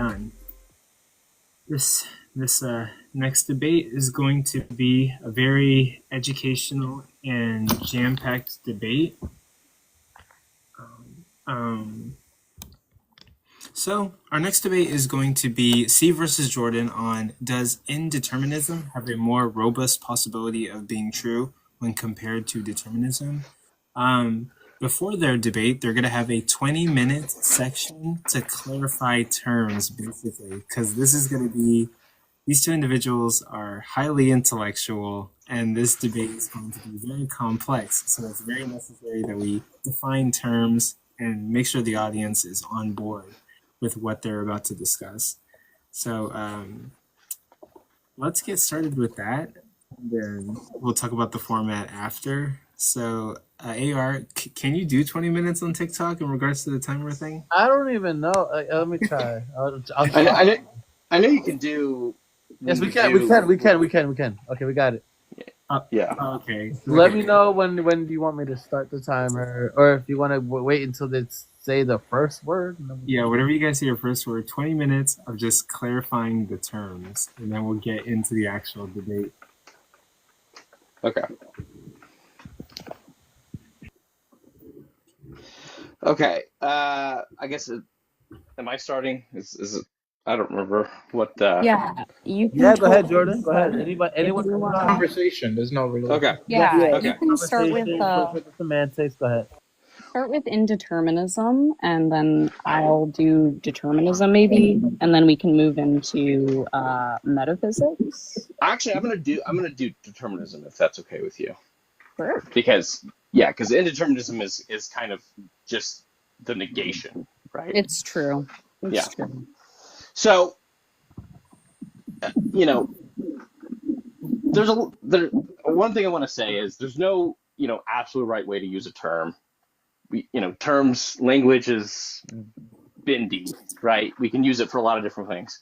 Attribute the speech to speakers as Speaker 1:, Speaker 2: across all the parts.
Speaker 1: done. This next debate is going to be a very educational and jam-packed debate. So our next debate is going to be C versus Jordan on, does indeterminism have a more robust possibility of being true when compared to determinism? Before their debate, they're going to have a 20-minute section to clarify terms, basically, because this is going to be, these two individuals are highly intellectual, and this debate is going to be very complex. So it's very necessary that we define terms and make sure the audience is on board with what they're about to discuss. So let's get started with that. Then we'll talk about the format after. So AR, can you do 20 minutes on TikTok in regards to the timer thing?
Speaker 2: I don't even know. Let me try. I'll
Speaker 3: I know you can do.
Speaker 2: Yes, we can. Okay, we got it.
Speaker 3: Yeah.
Speaker 1: Okay.
Speaker 2: Let me know when do you want me to start the timer, or if you want to wait until they say the first word.
Speaker 1: Yeah, whatever you guys say your first word. 20 minutes of just clarifying the terms, and then we'll get into the actual debate.
Speaker 3: Okay. Okay. I guess am I starting? Is it? I don't remember what.
Speaker 4: Yeah, you can.
Speaker 2: Yeah, go ahead, Jordan. Go ahead. Anyone?
Speaker 5: Conversation. There's no real.
Speaker 3: Okay.
Speaker 4: Yeah,
Speaker 3: Okay.
Speaker 4: you can start with
Speaker 2: the semantics. Go ahead.
Speaker 4: start with indeterminism, and then I'll do determinism maybe, and then we can move into metaphysics.
Speaker 3: Actually, I'm gonna do determinism if that's okay with you.
Speaker 4: Sure.
Speaker 3: Because indeterminism is kind of just the negation, right?
Speaker 4: It's true. It's true.
Speaker 3: So, there's one thing I want to say is there's no absolute right way to use a term. Language is bendy, right? We can use it for a lot of different things.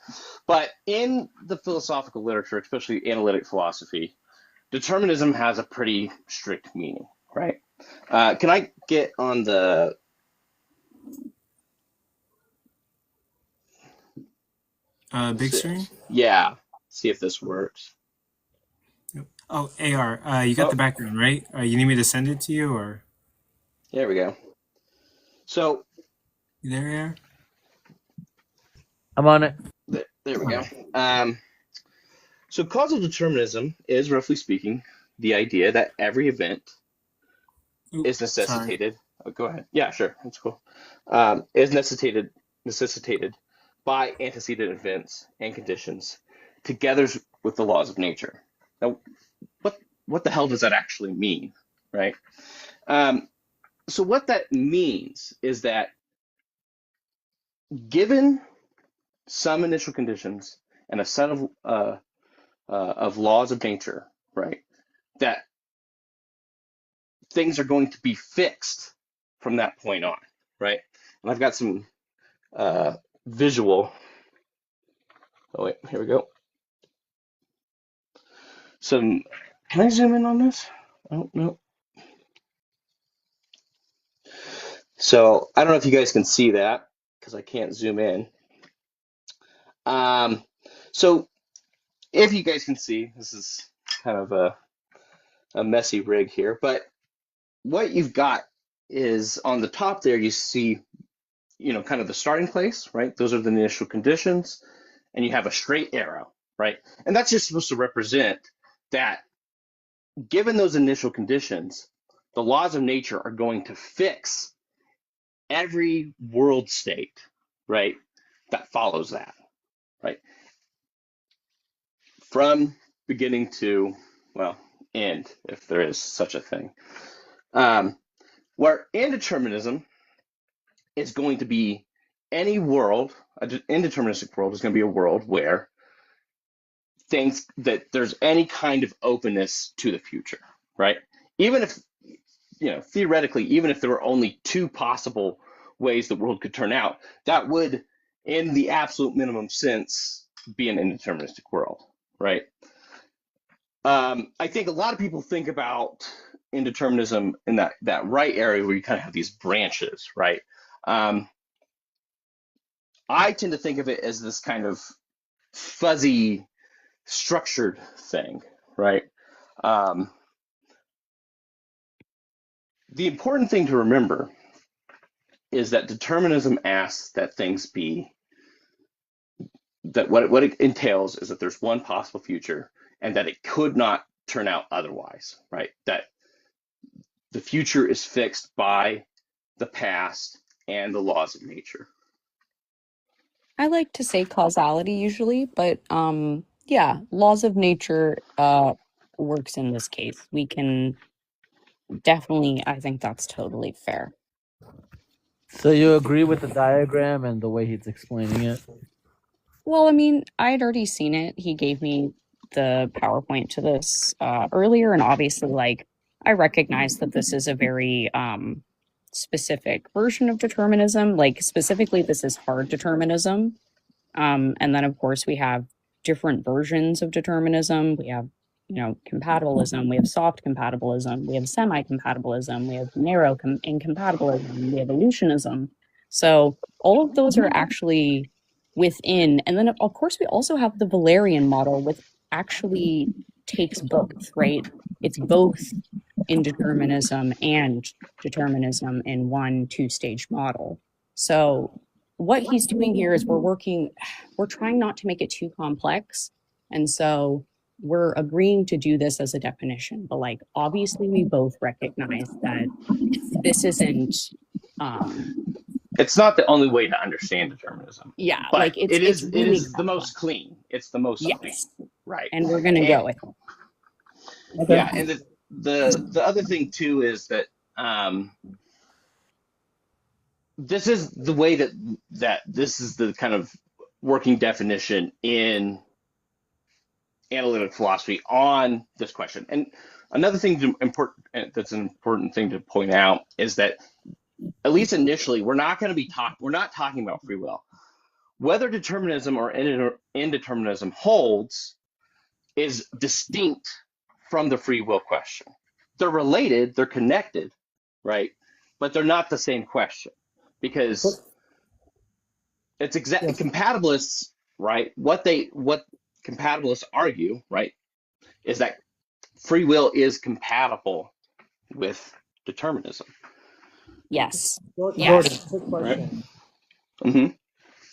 Speaker 3: But in the philosophical literature, especially analytic philosophy, determinism has a pretty strict meaning, right? Can I get on the...
Speaker 1: Big screen?
Speaker 3: Yeah. See if this works.
Speaker 1: Oh, AR, you got the background, right? You need me to send it to you, or?
Speaker 3: There we go. So.
Speaker 1: You there, AR?
Speaker 2: I'm on it.
Speaker 3: There we go. So causal determinism is, roughly speaking, the idea that every event is necessitated. Oh, go ahead. Yeah, sure. That's cool. Is necessitated by antecedent events and conditions, together with the laws of nature. Now, what the hell does that actually mean, right? So what that means is that given some initial conditions and a set of laws of nature, right, that things are going to be fixed from that point on, right? And I've got some visual. Oh wait, here we go. Can I zoom in on this? Oh no. So I don't know if you guys can see that because I can't zoom in. So if you guys can see, this is kind of a messy rig here, but what you've got is on the top there, you see, kind of the starting place, right? Those are the initial conditions, and you have a straight arrow, right? And that's just supposed to represent that given those initial conditions, the laws of nature are going to fix every world state, right, that follows that, right? From beginning to, end, if there is such a thing. Where indeterminism is going to be any world, an indeterministic world is going to be a world where there's any kind of openness to the future, right? Even if, theoretically, even if there were only two possible ways the world could turn out, that would, in the absolute minimum sense, be an indeterministic world, right? I think a lot of people think about indeterminism in that right area where you kind of have these branches, right? I tend to think of it as this kind of fuzzy, structured thing, right? Um, the important thing to remember is that determinism asks that things be, that what it entails is that there's one possible future and that it could not turn out otherwise, right? That the future is fixed by the past and the laws of nature.
Speaker 4: I like to say causality usually, but yeah, laws of nature works in this case. We can definitely, I think that's totally fair.
Speaker 2: So you agree with the diagram and the way he's explaining it?
Speaker 4: Well, I mean, I had already seen it. He gave me the PowerPoint to this earlier, and obviously, like, I recognize that this is a very specific version of determinism. Like, specifically, this is hard determinism. And then, of course, we have different versions of determinism. We have, compatibilism. We have soft compatibilism. We have semi-compatibilism. We have narrow incompatibilism. We have evolutionism. So all of those are actually within. And then, of course, we also have the Valerian model, which actually takes both, right? It's both indeterminism and determinism in one two-stage model. So what he's doing here is we're trying not to make it too complex. And so we're agreeing to do this as a definition, but like obviously we both recognize that this isn't
Speaker 3: It's not the only way to understand determinism.
Speaker 4: yeah,
Speaker 3: but
Speaker 4: like
Speaker 3: it is
Speaker 4: really
Speaker 3: the most clean. It's the most clean, right?
Speaker 4: And we're gonna go with it.
Speaker 5: Okay.
Speaker 3: Yeah, and the other thing too is that this is the way that this is the kind of working definition in analytic philosophy on this question. And another thing that's an important thing to point out is that at least initially we're not talking about free will. Whether determinism or indeterminism holds is distinct from the free will question. They're related, they're connected, right? But they're not the same question because it's compatibilists, right? What compatibilists argue, right, is that free will is compatible with determinism.
Speaker 4: Yes.
Speaker 5: Jordan, quick question.
Speaker 3: Right? Mm-hmm.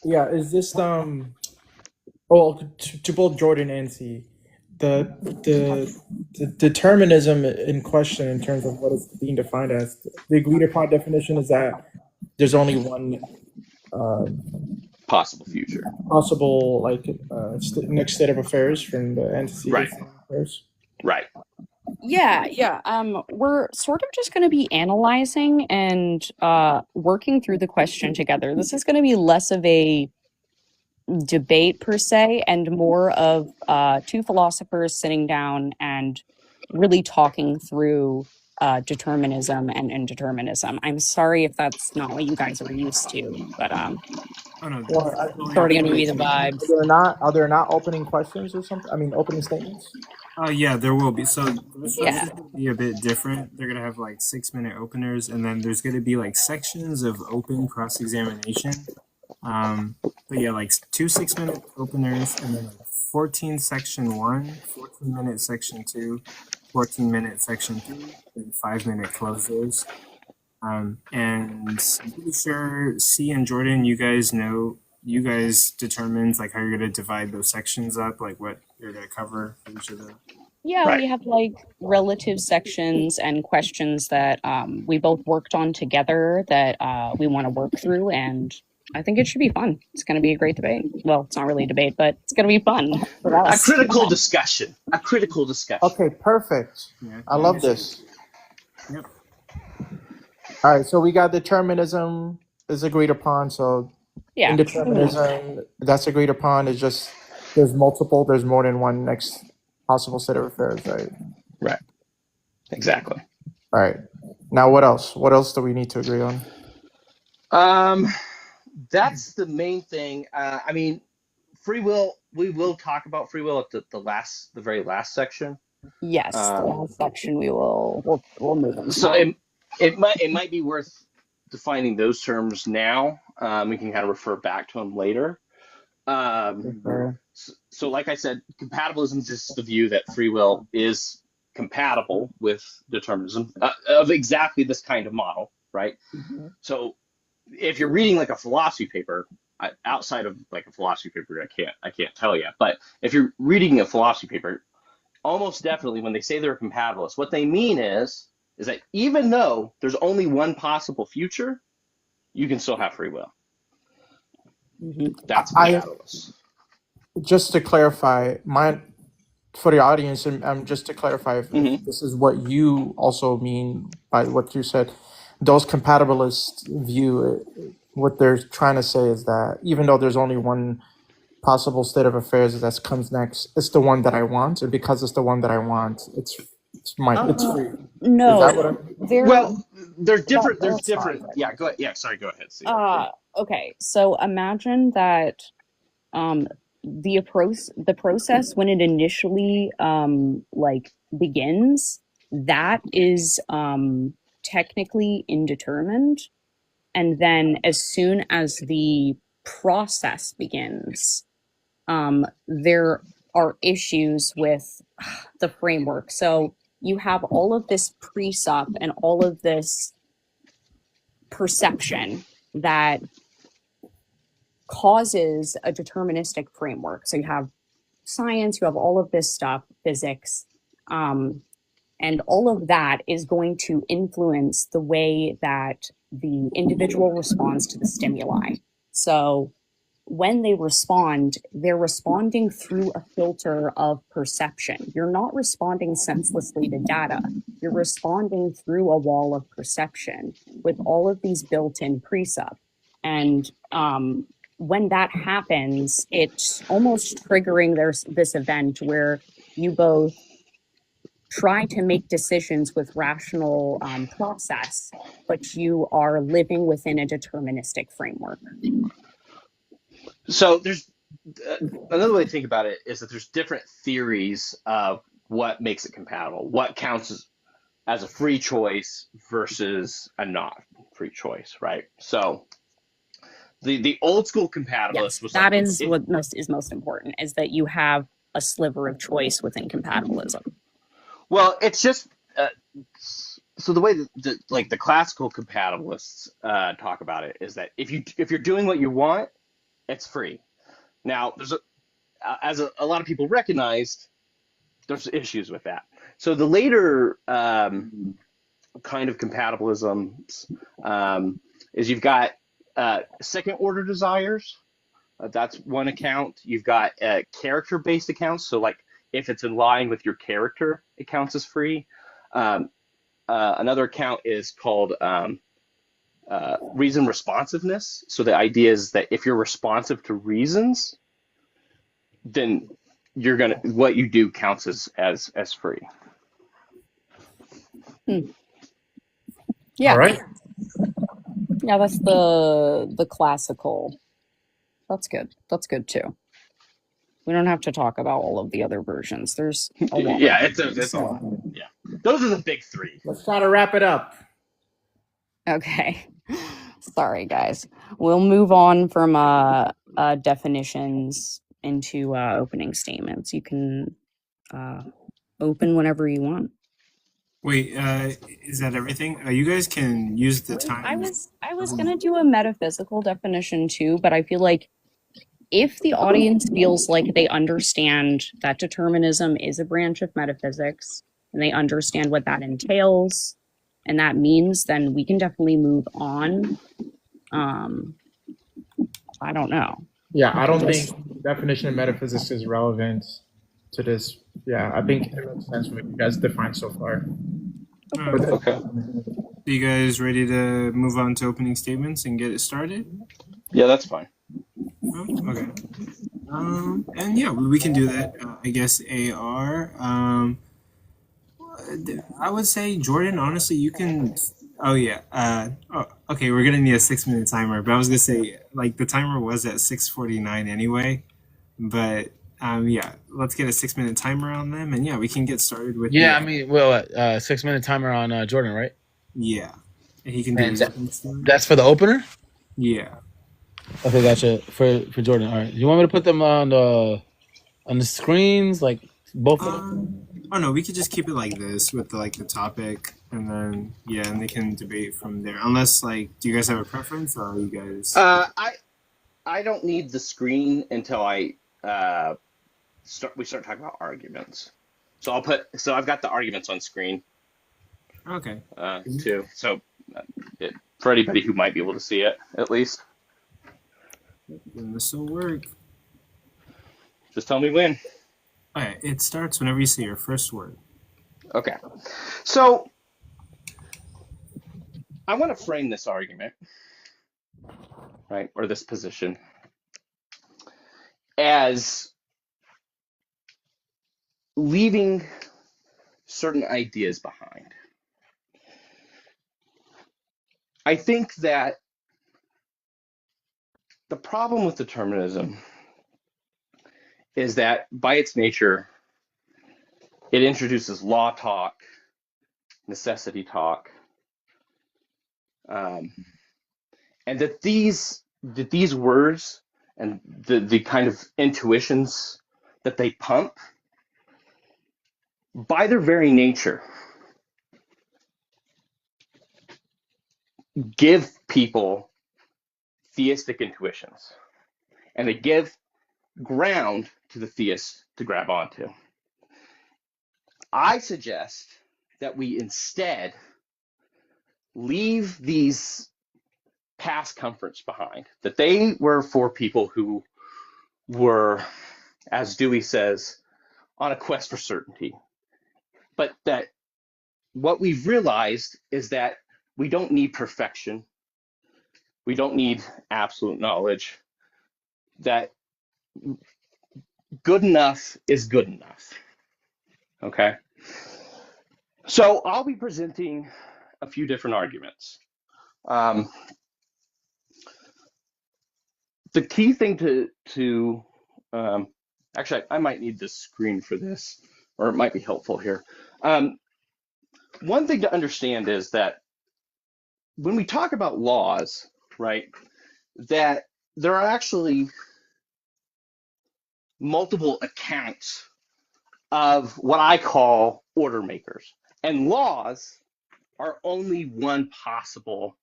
Speaker 5: Yeah, is this to both Jordan and C, the determinism in question in terms of what is being defined as the agreed upon definition is that there's only one
Speaker 3: possible future,
Speaker 5: possible next state of affairs from the antecedent affairs.
Speaker 3: Right.
Speaker 4: Yeah. We're sort of just going to be analyzing and working through the question together. This is going to be less of a debate per se and more of two philosophers sitting down and really talking through determinism and indeterminism. I'm sorry if that's not what you guys are used to, but starting to be the vibes.
Speaker 5: Are there not opening questions or something? I mean, opening statements?
Speaker 1: Yeah, there will be. So the structure will be a bit different. They're gonna have like 6-minute openers, and then there's gonna be like sections of open cross-examination. But yeah, like 2 6-minute openers, and then like 14 section 1, 14-minute section 2, 14-minute section 3, and 5-minute closers. And I'm pretty sure C and Jordan, you guys determined like how you're gonna divide those sections up, like what you're gonna cover for each of them.
Speaker 4: Yeah, right. We have like relative sections and questions that we both worked on together that we want to work through, and I think it should be fun. It's going to be a great debate. Well, it's not really a debate, but it's going to be fun for us.
Speaker 3: A critical discussion.
Speaker 5: Okay, perfect.
Speaker 1: Yeah,
Speaker 5: I love this.
Speaker 1: Yep.
Speaker 5: All right, so we got determinism is agreed upon. So indeterminism, that's agreed upon. It's just there's more than one next possible set of affairs, right?
Speaker 3: Right. Exactly.
Speaker 5: All right. Now, what else? What else do we need to agree on?
Speaker 3: That's the main thing. I mean, free will. We will talk about free will at the very last section.
Speaker 4: Yes, the last section we'll move on.
Speaker 3: So it might be worth defining those terms now. We can kind of refer back to them later. So like I said, compatibilism is just the view that free will is compatible with determinism of exactly this kind of model, right?
Speaker 2: Mm-hmm.
Speaker 3: So if you're reading like a philosophy paper, outside of like a philosophy paper, I can't tell you, but if you're reading a philosophy paper, almost definitely when they say they're a compatibilist, what they mean is that even though there's only one possible future, you can still have free will. That's compatibilist.
Speaker 5: Just to clarify, for the audience, and just to clarify, if this is what you also mean by what you said, those compatibilists view what they're trying to say is that even though there's only one possible state of affairs that comes next, it's the one that I want, and because it's the one that I want, it's free.
Speaker 4: No,
Speaker 3: they're different. There's different. Yeah, go ahead. Yeah, sorry. Go ahead.
Speaker 4: Okay, so imagine that the process when it initially begins, that is technically indeterminate, and then as soon as the process begins, there are issues with the framework. So you have all of this precept and all of this perception that causes a deterministic framework. So you have science, you have all of this stuff, physics, and all of that is going to influence the way that the individual responds to the stimuli. So when they respond, they're responding through a filter of perception. You're not responding senselessly to data. You're responding through a wall of perception with all of these built-in precepts. And when that happens, it's almost triggering this event where you both try to make decisions with rational process, but you are living within a deterministic framework.
Speaker 3: So there's another way to think about it is that there's different theories of what makes it compatible, what counts as a free choice versus a not free choice, right? So the old school compatibilist was
Speaker 4: that is what is most important, is that you have a sliver of choice within compatibilism.
Speaker 3: Well, it's just so the way that the classical compatibilists talk about it is that if you're doing what you want, it's free. Now, there's as a lot of people recognized, there's issues with that. So the later kind of compatibilism is you've got second order desires. That's one account. You've got character-based accounts. So like if it's in line with your character, it counts as free. Another account is called reason responsiveness. So the idea is that if you're responsive to reasons, then what you do counts as free.
Speaker 4: Yeah.
Speaker 5: All right.
Speaker 4: Yeah, that's the classical. That's good. That's good too. We don't have to talk about all of the other versions. There's a lot.
Speaker 3: Yeah, it's a lot. Yeah, those are the big three.
Speaker 5: Let's try to wrap it up.
Speaker 4: Okay. Sorry, guys. We'll move on from definitions into opening statements. You can open whenever you want.
Speaker 1: Wait, is that everything? You guys can use the time.
Speaker 4: I was gonna do a metaphysical definition too, but I feel like if the audience feels like they understand that determinism is a branch of metaphysics and they understand what that entails and that means, then we can definitely move on. I don't know.
Speaker 5: Yeah, I don't think definition of metaphysics is relevant to this. Yeah, I think it makes sense what you guys defined so far.
Speaker 3: Okay.
Speaker 1: Are you guys ready to move on to opening statements and get it started?
Speaker 3: Yeah, that's fine.
Speaker 1: Oh, okay. And yeah, we can do that. I guess AR. I would say Jordan. Honestly, you can. Oh yeah. Okay, we're gonna need a 6-minute timer. But I was gonna say like the timer was at 6:49 anyway. But yeah, let's get a 6-minute timer on them, and yeah, we can get started with.
Speaker 2: Yeah, I mean, well, 6-minute timer on Jordan, right?
Speaker 1: Yeah. He can do
Speaker 2: And
Speaker 1: his opening statement.
Speaker 2: that's for the opener?
Speaker 1: Yeah.
Speaker 2: Okay, gotcha. For Jordan. All right. You want me to put them on the screens, like both of them?
Speaker 1: Oh no, we could just keep it like this with the topic, and then and they can debate from there. Unless do you guys have a preference, or are you guys?
Speaker 3: I don't need the screen until we start talking about arguments. So I've got the arguments on screen.
Speaker 1: Okay.
Speaker 3: Too. So for anybody who might be able to see it, at least.
Speaker 1: Then this will work.
Speaker 3: Just tell me when.
Speaker 1: Alright, it starts whenever you say your first word.
Speaker 3: Okay. So I want to frame this argument, right, or this position, as leaving certain ideas behind. I think that the problem with determinism is that by its nature, it introduces law talk, necessity talk, and that these words and the kind of intuitions that they pump, by their very nature, give people theistic intuitions, and they give ground to the theists to grab onto. I suggest that we instead leave these past comforts behind, that they were for people who were, as Dewey says, on a quest for certainty. But that what we've realized is that we don't need perfection. We don't need absolute knowledge. That good enough is good enough. Okay? So I'll be presenting a few different arguments. The key thing to actually, I might need this screen for this, or it might be helpful here. One thing to understand is that when we talk about laws, right, that there are actually multiple accounts of what I call order makers. And laws are only one possible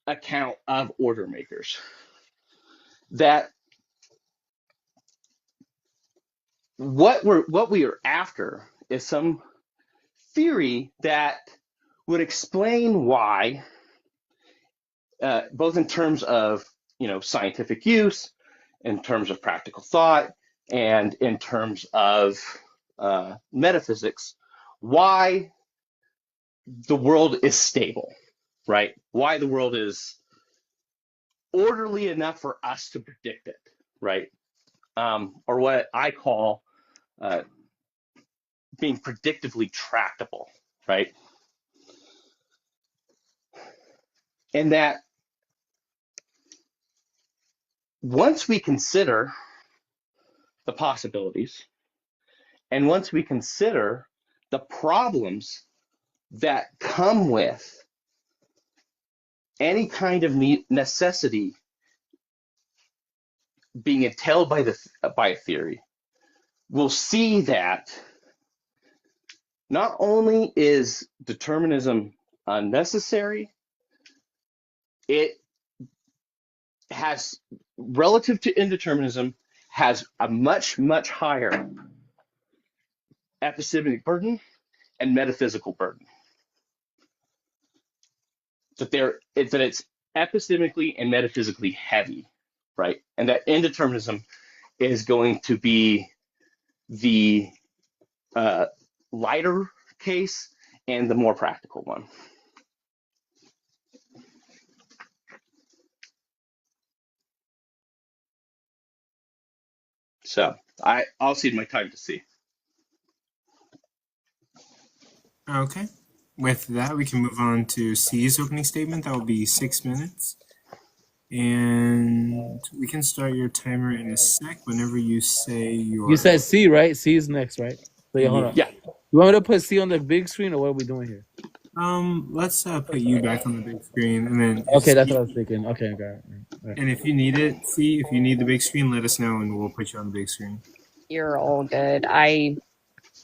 Speaker 3: account of order makers. That what we are after is some theory that would explain why, both in terms of scientific use, in terms of practical thought, and in terms of metaphysics, why the world is stable, right? Why the world is orderly enough for us to predict it, right? Or what I call being predictively tractable, right? And that once we consider the possibilities, and once we consider the problems that come with any kind of necessity being entailed by a theory, we'll see that not only is determinism unnecessary, it has, relative to indeterminism, has a much, much higher epistemic burden and metaphysical burden. That it's epistemically and metaphysically heavy, right? And that indeterminism is going to be the lighter case and the more practical one. So I'll cede my time to C.
Speaker 1: Okay. With that, we can move on to C's opening statement. That will be 6 minutes. And we can start your timer in a sec whenever you say your...
Speaker 2: You said C, right? C is next, right? So hold on.
Speaker 3: Yeah.
Speaker 2: You want me to put C on the big screen, or what are we doing here?
Speaker 1: Let's put you back on the big screen, and then
Speaker 2: Okay, that's what I was thinking. Okay, got it. Right.
Speaker 1: and if you need it, if you need the big screen, let us know, and we'll put you on the big screen.
Speaker 4: You're all good. I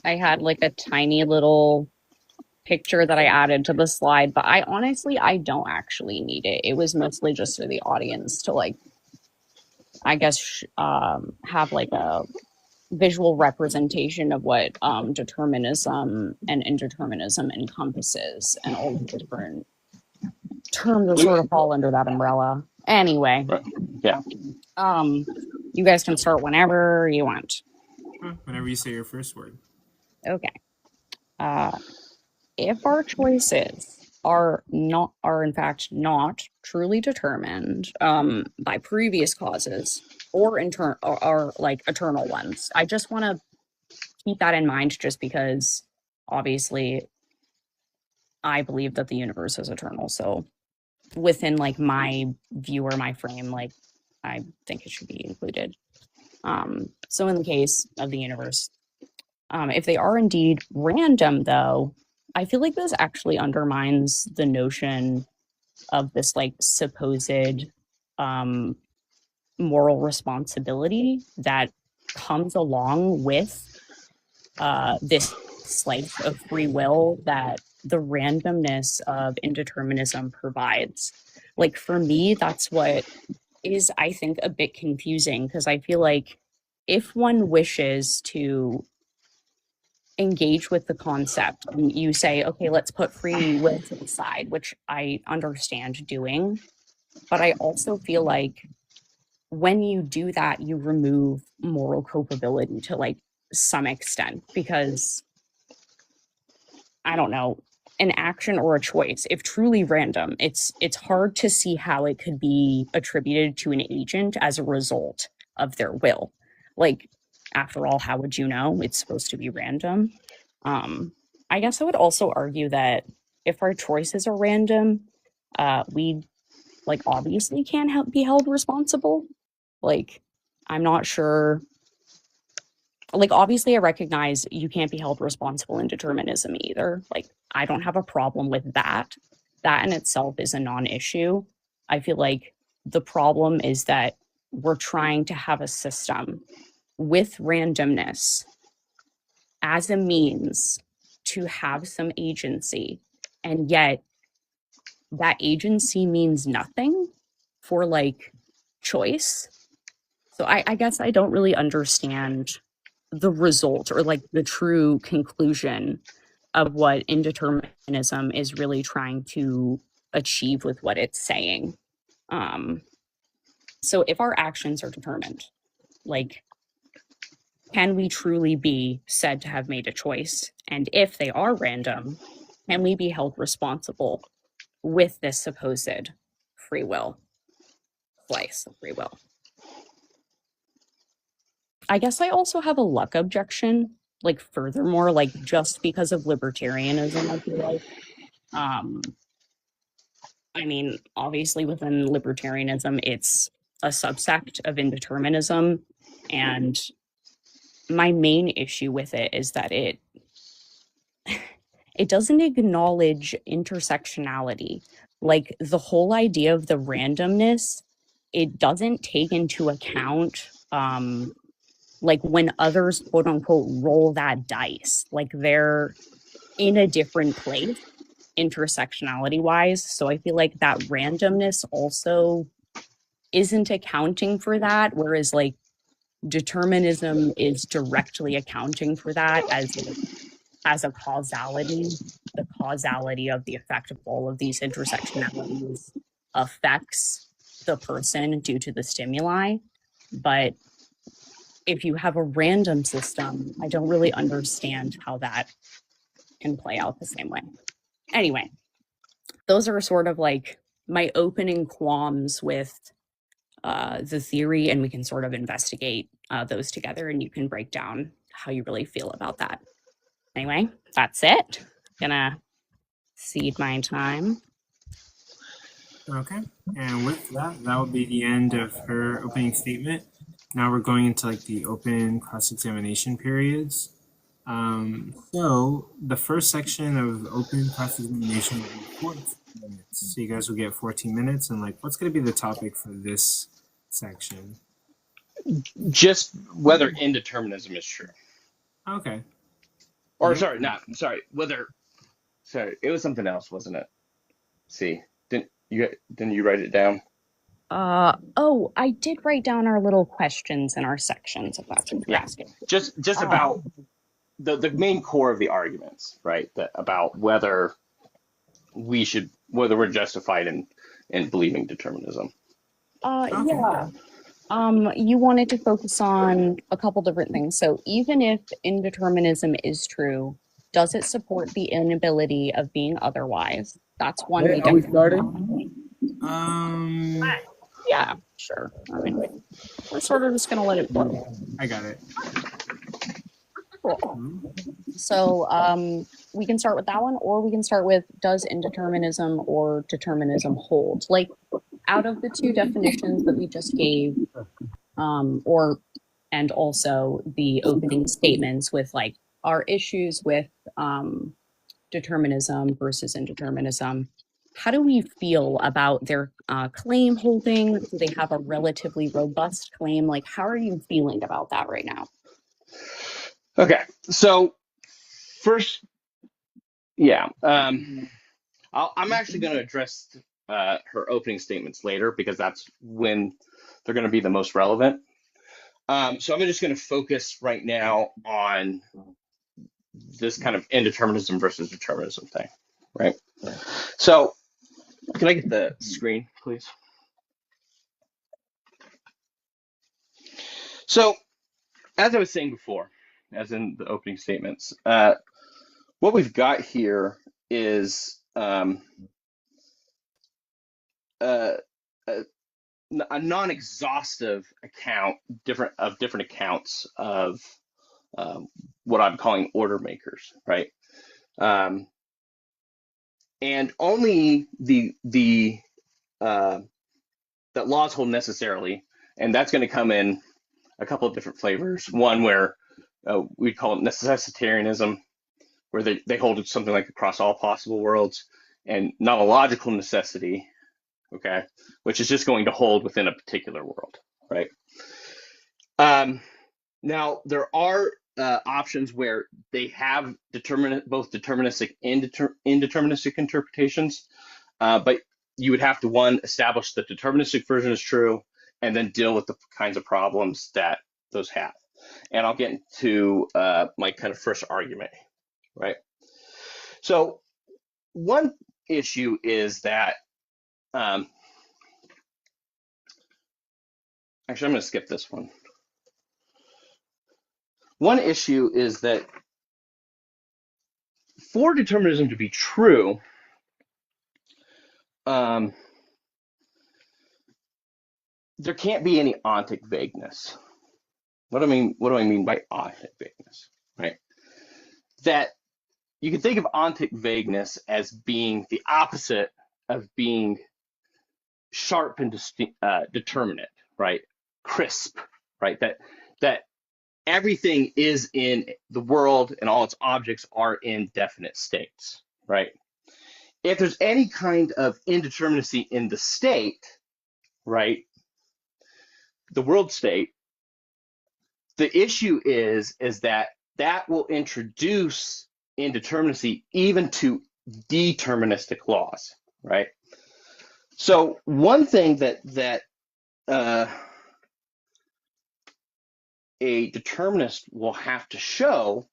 Speaker 4: had like a tiny little picture that I added to the slide, but I honestly don't actually need it. It was mostly just for the audience to like, I guess, have like a visual representation of what determinism and indeterminism encompasses, and all the different terms that sort of fall under that umbrella. Anyway,
Speaker 3: Right. Yeah.
Speaker 4: You guys can start whenever you want.
Speaker 1: Whenever you say your first word.
Speaker 4: Okay. If our choices are in fact not truly determined by previous causes or like eternal ones, I just want to keep that in mind, just because obviously I believe that the universe is eternal. So within like my view or my frame, like I think it should be included. So in the case of the universe, if they are indeed random, though, I feel like this actually undermines the notion of this like supposed moral responsibility that comes along with this slice of free will that the randomness of indeterminism provides. Like for me, that's what is, I think, a bit confusing, because I feel like if one wishes to engage with the concept and you say, okay, let's put free will to the side, which I understand doing, but I also feel like when you do that, you remove moral culpability to like some extent, because I don't know, an action or a choice, if truly random, it's hard to see how it could be attributed to an agent as a result of their will. Like, after all, how would you know? It's supposed to be random. I guess I would also argue that if our choices are random, we like obviously can't be held responsible. Like, I'm not sure. Like, obviously, I recognize you can't be held responsible in determinism either. Like, I don't have a problem with that. That in itself is a non-issue. I feel like the problem is that we're trying to have a system with randomness as a means to have some agency, and yet that agency means nothing for like choice. So I guess I don't really understand the result or like the true conclusion of what indeterminism is really trying to achieve with what it's saying. So if our actions are determined, like, can we truly be said to have made a choice? And if they are random, can we be held responsible with this supposed free will, slice of free will? I guess I also have a luck objection. Like, furthermore, like, just because of libertarianism, I feel like, I mean, obviously within libertarianism, it's a subsect of indeterminism, and my main issue with it is that it doesn't acknowledge intersectionality. Like, the whole idea of the randomness, it doesn't take into account like when others quote unquote roll that dice, like they're in a different place intersectionality wise. So I feel like that randomness also isn't accounting for that, whereas like determinism is directly accounting for that as a causality. The causality of the effect of all of these intersectionalities affects the person due to the stimuli. But if you have a random system, I don't really understand how that can play out the same way. Anyway, those are sort of like my opening qualms with the theory, and we can sort of investigate those together, and you can break down how you really feel about that. Anyway, that's it. Gonna cede my time.
Speaker 1: Okay, and with that, that will be the end of her opening statement. Now we're going into like the open cross-examination periods. So the first section of open cross-examination will be 14 minutes. So you guys will get 14 minutes, and like, what's going to be the topic for this section?
Speaker 3: Just whether indeterminism is true.
Speaker 1: Okay.
Speaker 3: Or sorry, it was something else, wasn't it? See, didn't you write it down?
Speaker 4: Oh, I did write down our little questions in our sections, if that's what you're asking.
Speaker 3: Just about the main core of the arguments, right? About whether we're justified in believing determinism.
Speaker 1: Okay.
Speaker 4: Yeah. You wanted to focus on a couple different things. So even if indeterminism is true, does it support the inability of being otherwise? That's one.
Speaker 2: Wait, are we starting?
Speaker 4: Yeah, sure. I mean, we're sort of just gonna let it flow.
Speaker 1: I got it.
Speaker 4: Cool. So we can start with that one, or we can start with, does indeterminism or determinism hold? Like, out of the two definitions that we just gave, and also the opening statements with like our issues with determinism versus indeterminism, how do we feel about their claim holding? Do they have a relatively robust claim? Like, how are you feeling about that right now?
Speaker 3: Okay, so first, yeah, I'm actually going to address her opening statements later because that's when they're going to be the most relevant. So I'm just going to focus right now on this kind of indeterminism versus determinism thing, right? So can I get the screen, please? So as I was saying before, as in the opening statements, what we've got here is a non-exhaustive account, different accounts of what I'm calling order makers, right? And only that laws hold necessarily, and that's going to come in a couple of different flavors. One where we call it necessitarianism, where they hold it something like across all possible worlds, and not a logical necessity, okay, which is just going to hold within a particular world, right? Now, there are options where they have both deterministic and indeterministic interpretations, but you would have to, one, establish the deterministic version is true, and then deal with the kinds of problems that those have. And I'll get into my kind of first argument, right? So one issue is that, actually, I'm going to skip this one. One issue is that for determinism to be true, there can't be any ontic vagueness. What do I mean by ontic vagueness, right? That you can think of ontic vagueness as being the opposite of being sharp and determinate, right? Crisp, right? That everything is in the world and all its objects are in definite states, right? If there's any kind of indeterminacy in the state, right, the world state, the issue is that will introduce indeterminacy even to deterministic laws, right? So one thing that a determinist will have to show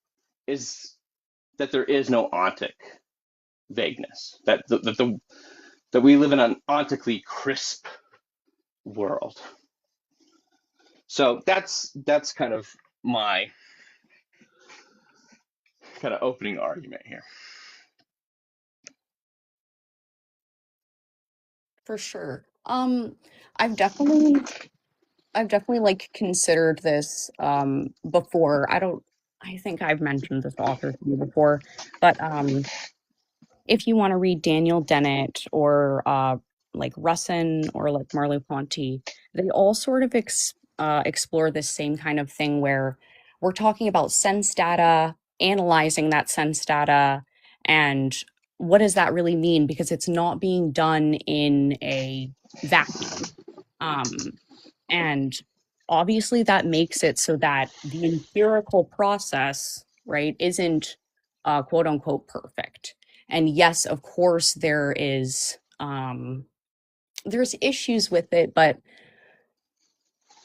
Speaker 3: is that there is no ontic vagueness, that we live in an ontically crisp world. So that's kind of my kind of opening argument here.
Speaker 4: For sure. I've definitely like considered this before. I think I've mentioned this author to you before, but if you want to read Daniel Dennett or like Russin or like Merleau-Ponty, they all sort of explore this same kind of thing where we're talking about sense data analyzing that sense data, and what does that really mean, because it's not being done in a vacuum. And obviously that makes it so that the empirical process, right, isn't quote unquote perfect. And yes, of course there's issues with it, but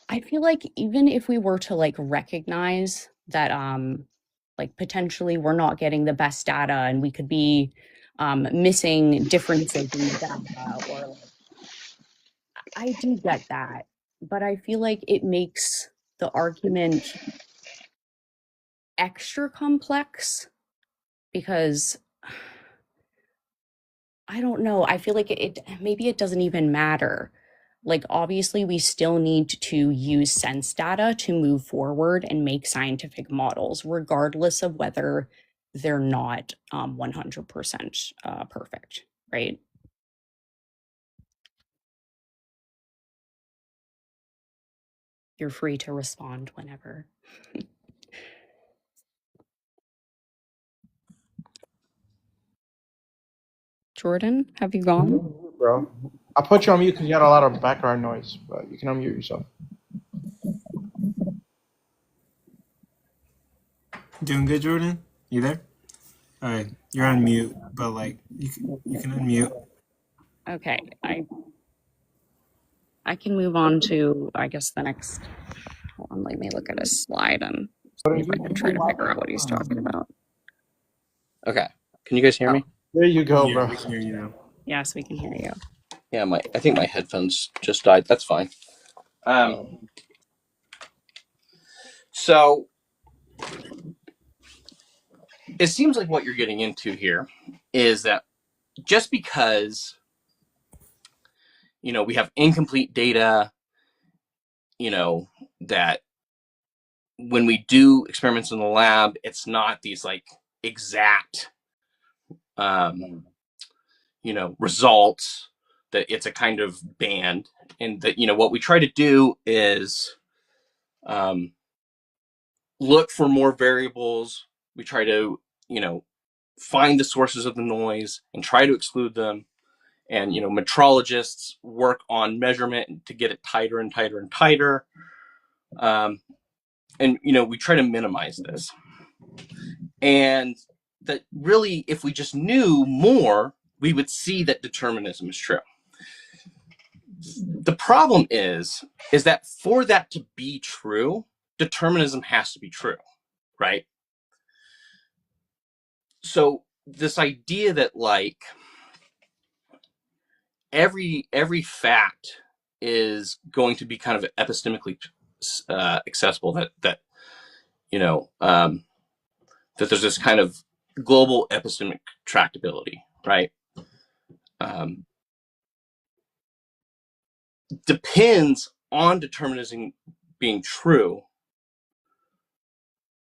Speaker 4: I feel like even if we were to like recognize that like potentially we're not getting the best data and we could be missing differences in the data, or like, I do get that, but I feel like it makes the argument extra complex because I don't know. I feel like it maybe it doesn't even matter. Like, obviously, we still need to use sense data to move forward and make scientific models, regardless of whether they're not 100% perfect, right? You're free to respond whenever. Jordan, have you gone?
Speaker 5: Bro, I put you on mute because you had a lot of background noise, but you can unmute yourself.
Speaker 1: Doing good, Jordan? You there? All right, you're on mute, but like you can unmute.
Speaker 4: Okay, I can move on to, I guess, the next. Hold on, let me look at his slide and see if I can try to figure out what he's talking about.
Speaker 3: Okay. Can you guys hear me?
Speaker 5: There you go,
Speaker 1: Yeah,
Speaker 5: bro.
Speaker 1: we can hear you now.
Speaker 4: Yes, we can hear you.
Speaker 3: Yeah, I think my headphones just died. That's fine. So it seems like what you're getting into here is that just because, we have incomplete data, that when we do experiments in the lab, it's not these like exact, results, that it's a kind of band, and that, what we try to do is look for more variables. We try to, find the sources of the noise and try to exclude them. And, metrologists work on measurement to get it tighter and tighter and tighter. And, we try to minimize this. And that really, if we just knew more, we would see that determinism is true. The problem is that for that to be true, determinism has to be true, right? So this idea that like every fact is going to be kind of epistemically accessible, that there's this kind of global epistemic tractability, right? Depends on determinism being true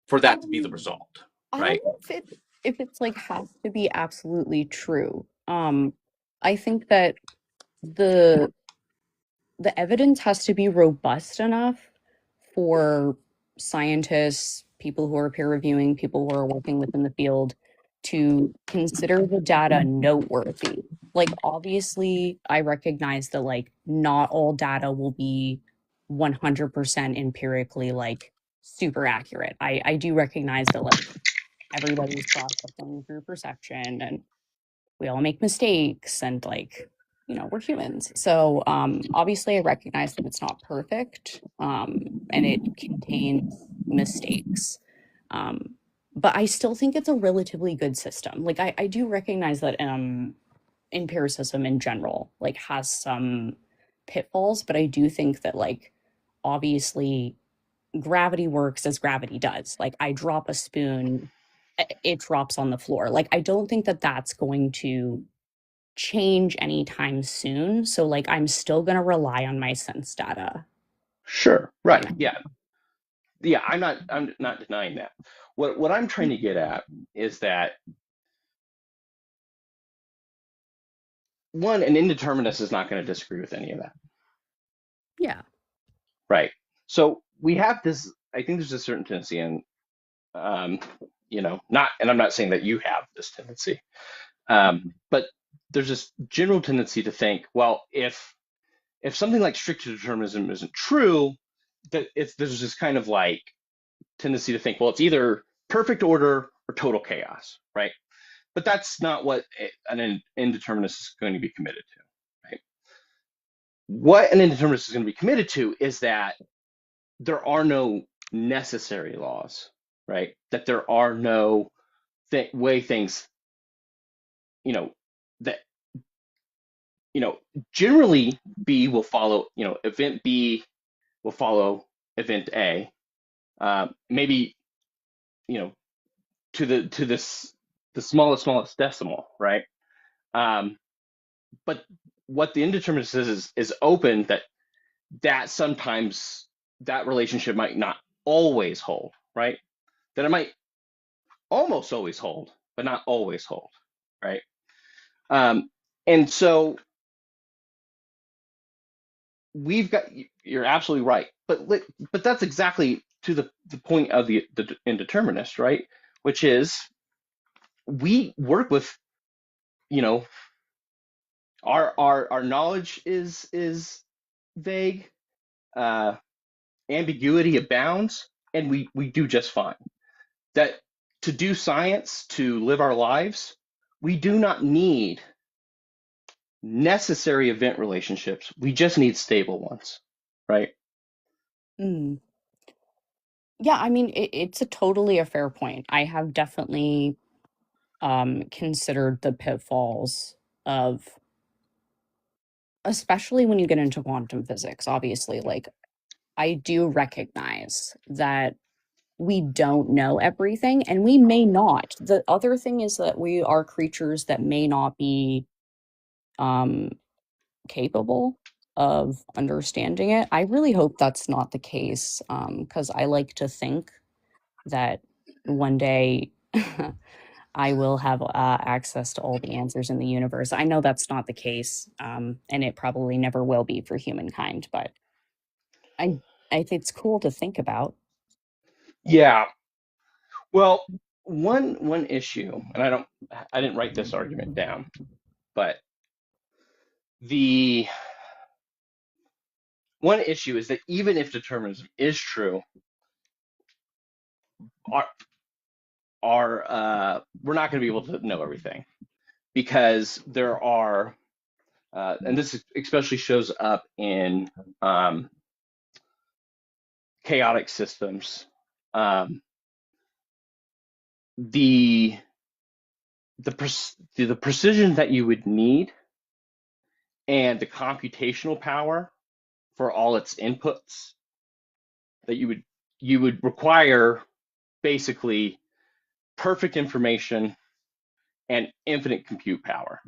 Speaker 3: for that to be the result, right?
Speaker 4: I don't know if it's like has to be absolutely true. I think that the evidence has to be robust enough for scientists, people who are peer reviewing, people who are working within the field, to consider the data noteworthy. Like, obviously, I recognize that like not all data will be 100% empirically like super accurate. I do recognize that like everybody's processing through perception and we all make mistakes, and like, we're humans. So obviously I recognize that it's not perfect, and it contains mistakes, but I still think it's a relatively good system. Like, I do recognize that empiricism in general like has some pitfalls, but I do think that like obviously gravity works as gravity does. Like, I drop a spoon, it drops on the floor. Like, I don't think that that's going to change anytime soon. So like I'm still going to rely on my sense data.
Speaker 3: Sure. Right. Yeah. Yeah. I'm not denying that. What I'm trying to get at is that, one, an indeterminist is not going to disagree with any of that.
Speaker 4: Yeah.
Speaker 3: Right. So we have this, I think there's a certain tendency, and not, and I'm not saying that you have this tendency, but there's this general tendency to think, well, if something like strict determinism isn't true, there's this kind of like tendency to think, well, it's either perfect order or total chaos, right? But that's not what an indeterminist is going to be committed to, right? What an indeterminist is going to be committed to is that there are no necessary laws, right? That there are no way things, that, generally B will follow, event B will follow event A, maybe, to the smallest decimal, right? But what the indeterminate says is open, that sometimes that relationship might not always hold, right? That it might almost always hold, but not always hold, right? And so you're absolutely right, but that's exactly to the point of the indeterminist, right? Which is we work with, our knowledge is vague, ambiguity abounds, and we do just fine. That to do science, to live our lives, we do not need necessary event relationships. We just need stable ones, right?
Speaker 4: Mm. Yeah, I mean, it's a totally a fair point. I have definitely considered the pitfalls of, especially when you get into quantum physics, obviously, like I do recognize that we don't know everything and we may not. The other thing is that we are creatures that may not be um capable of understanding it. I really hope that's not the case, because I like to think that one day I will have access to all the answers in the universe. I know that's not the case, and it probably never will be for humankind, but I I think it's cool to think about.
Speaker 3: Yeah. Well, one issue, and I didn't write this argument down, but the one issue is that even if determinism is true, our we're not going to be able to know everything, because there are, and this especially shows up in chaotic systems, um, the the precision that you would need and the computational power for all its inputs that you would require, basically perfect information and infinite compute power,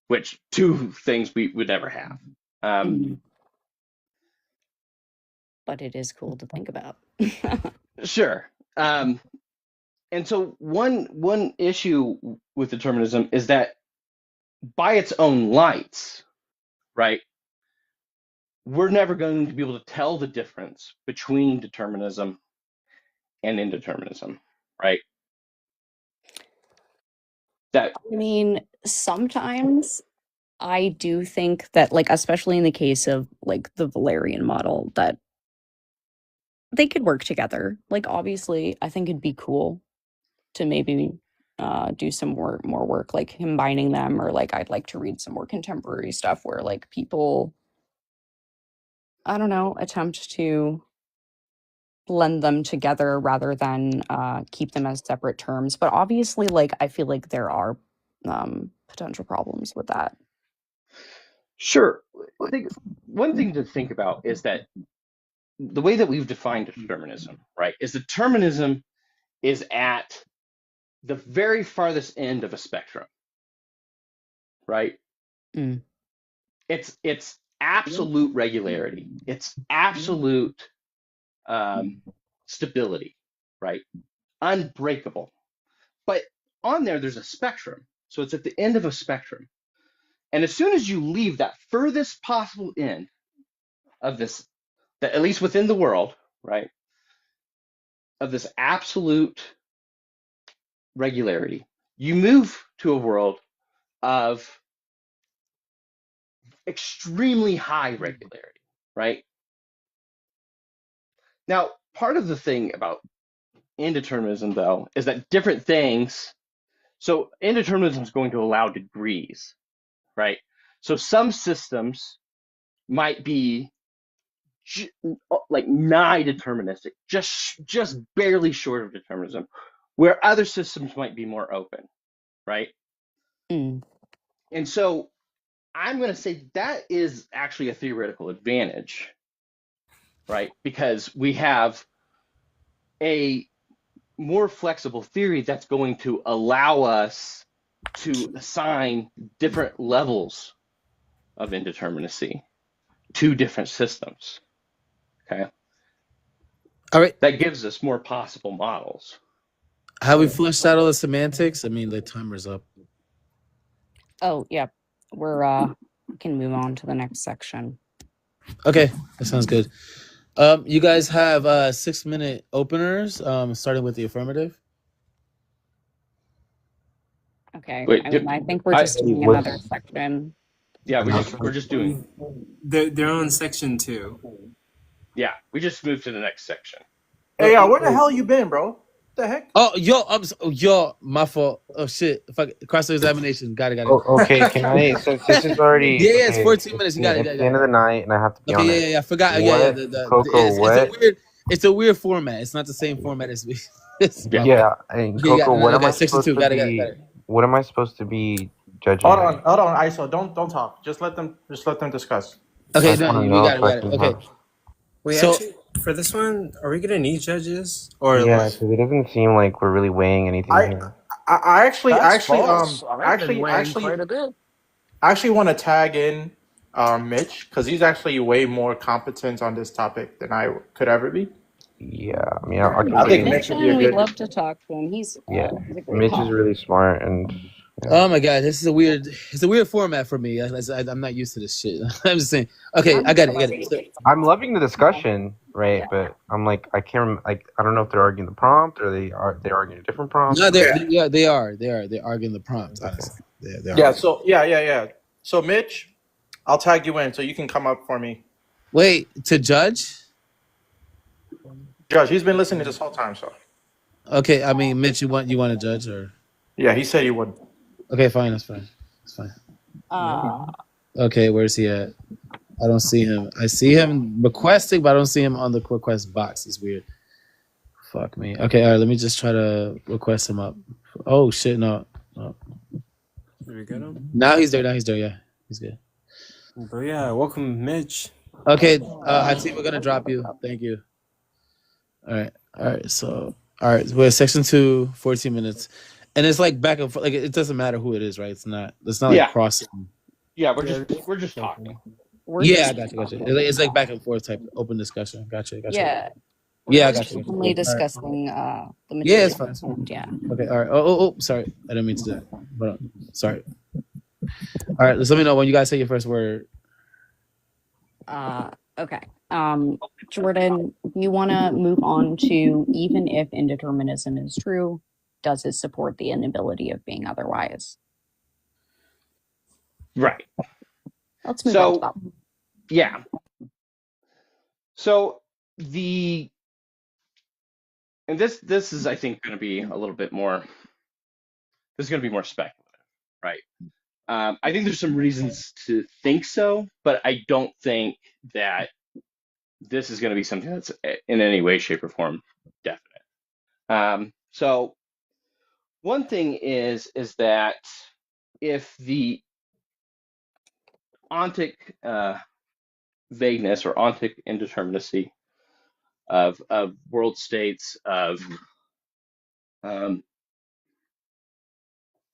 Speaker 3: which two things we would never have.
Speaker 4: Mm. But it is cool to think about.
Speaker 3: Sure. And so one issue with determinism is that by its own lights, right, we're never going to be able to tell the difference between determinism and indeterminism, right? That
Speaker 4: I mean, sometimes I do think that, like, especially in the case of like the Valerian model, that they could work together. Like, obviously, I think it'd be cool to maybe do some more work, like combining them, or like I'd like to read some more contemporary stuff where like people, I don't know, attempt to blend them together rather than keep them as separate terms. But obviously, like I feel like there are potential problems with that.
Speaker 3: Sure. I think one thing to think about is that the way that we've defined determinism, right, is determinism is at the very farthest end of a spectrum, right?
Speaker 4: Mm.
Speaker 3: It's absolute regularity. It's absolute stability, right? Unbreakable. But on there's a spectrum. So it's at the end of a spectrum. And as soon as you leave that furthest possible end of this, that at least within the world, right, of this absolute regularity. You move to a world of extremely high regularity, right? Now, part of the thing about indeterminism, though, is that different things. So indeterminism is going to allow degrees, right? So some systems might be like nigh deterministic, just barely short of determinism, where other systems might be more open, right?
Speaker 4: Mm.
Speaker 3: And so I'm going to say that is actually a theoretical advantage, right? Because we have a more flexible theory that's going to allow us to assign different levels of indeterminacy to different systems. Okay.
Speaker 2: All right.
Speaker 3: That gives us more possible models.
Speaker 2: Have we fleshed out all the semantics? I mean, the timer's up.
Speaker 4: Oh, yeah. We can move on to the next section.
Speaker 2: Okay, that sounds good. You guys have 6-minute openers, starting with the affirmative.
Speaker 4: Okay.
Speaker 3: Wait,
Speaker 4: I think we're just doing another section.
Speaker 3: Yeah, we're just doing.
Speaker 1: They're on section 2.
Speaker 3: Yeah, we just moved to the next section.
Speaker 5: Hey, where the hell you been, bro? What the heck?
Speaker 2: Oh, yo, my fault. Oh shit! If I cross examination, got it.
Speaker 6: Oh, okay, can I, since this is already...
Speaker 2: Yeah, it's 14 minutes. You got it.
Speaker 6: It's the end of the night, and I have to be on it.
Speaker 2: Yeah. I forgot.
Speaker 6: What, Coco,
Speaker 2: it's a weird format. It's not the same format as we.
Speaker 6: Yeah, and Coco, what am I
Speaker 2: section
Speaker 6: supposed
Speaker 2: 2.
Speaker 6: to
Speaker 2: Got
Speaker 6: be?
Speaker 2: it.
Speaker 6: What am I supposed to be judging?
Speaker 5: Hold on, ISO. Don't talk. Just let them discuss.
Speaker 2: Okay,
Speaker 6: I
Speaker 2: no,
Speaker 6: wanna
Speaker 2: you
Speaker 6: know
Speaker 2: got
Speaker 6: so I
Speaker 2: it.
Speaker 6: can
Speaker 2: Okay.
Speaker 6: have-
Speaker 1: Wait,
Speaker 2: So-
Speaker 1: actually, for this one, are we gonna need judges or
Speaker 6: Yeah,
Speaker 1: like?
Speaker 6: because it doesn't seem like we're really weighing anything here.
Speaker 5: I actually
Speaker 7: quite a bit.
Speaker 5: actually want to tag in Mitch because he's actually way more competent on this topic than I could ever be.
Speaker 6: Yeah, I mean, I
Speaker 5: I think
Speaker 6: can
Speaker 5: Mitch would be a
Speaker 4: We'd
Speaker 5: good.
Speaker 4: love to talk to him. He's
Speaker 6: yeah,
Speaker 4: he's a great
Speaker 6: Mitch is
Speaker 4: talker.
Speaker 6: really smart, and
Speaker 2: Oh my god, this is it's a weird format for me. I'm not used to this shit. I'm just saying. Okay, I got it. So,
Speaker 6: I'm loving the discussion, right? But I'm like, I can't, I don't know if they're arguing the prompt or they're arguing a different prompt.
Speaker 2: no, they are. They're arguing the prompt. Honestly, they are.
Speaker 5: Yeah. So yeah. So Mitch, I'll tag you in so you can come up for me.
Speaker 2: Wait, to judge?
Speaker 5: Judge, he's been listening this whole time. So
Speaker 2: Okay, I mean, Mitch, you want to judge or?
Speaker 5: yeah, he said he would.
Speaker 2: Okay, fine. That's fine. Okay, where's he at? I don't see him. I see him requesting, but I don't see him on the request box. It's weird. Fuck me. Okay, all right. Let me just try to request him up. Oh shit! No.
Speaker 1: Did we get him?
Speaker 2: Now he's there. Yeah, he's good.
Speaker 1: But yeah, welcome, Mitch.
Speaker 2: Okay, I see we're gonna drop you. Thank you. All right. So, we're at section 2, 14 minutes, and it's like back and forth. Like it doesn't matter who it is, right? It's not like crossing.
Speaker 3: Yeah, we're just talking.
Speaker 2: I gotcha. It's like back and forth type open discussion. Gotcha.
Speaker 4: Yeah.
Speaker 2: Yeah, I got you.
Speaker 4: Only discussing the material.
Speaker 2: Yeah, it's fine.
Speaker 4: Yeah.
Speaker 2: Okay, all right. Oh, sorry. I didn't mean to do that. Hold on. Sorry. All right, let me know when you guys say your first word.
Speaker 4: Okay. Jordan, do you want to move on to even if indeterminism is true, does it support the inability of being otherwise?
Speaker 3: Right.
Speaker 4: Let's move on to that.
Speaker 3: Yeah. So and this is, I think, going to be a little bit more. This is going to be more speculative, right? I think there's some reasons to think so, but I don't think that this is going to be something that's in any way, shape, or form definite. So one thing is that if the ontic vagueness or ontic indeterminacy of world states of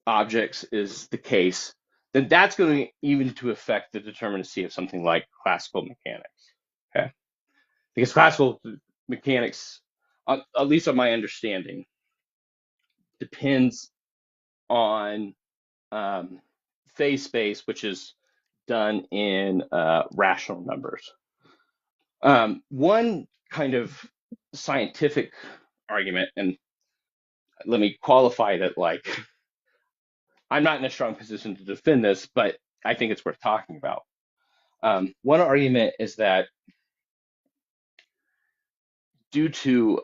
Speaker 3: objects is the case, then that's going to even to affect the determinacy of something like classical mechanics. Okay, because classical mechanics, at least on my understanding, depends on phase space, which is done in rational numbers. One kind of scientific argument, and let me qualify that, like, I'm not in a strong position to defend this, but I think it's worth talking about. One argument is that due to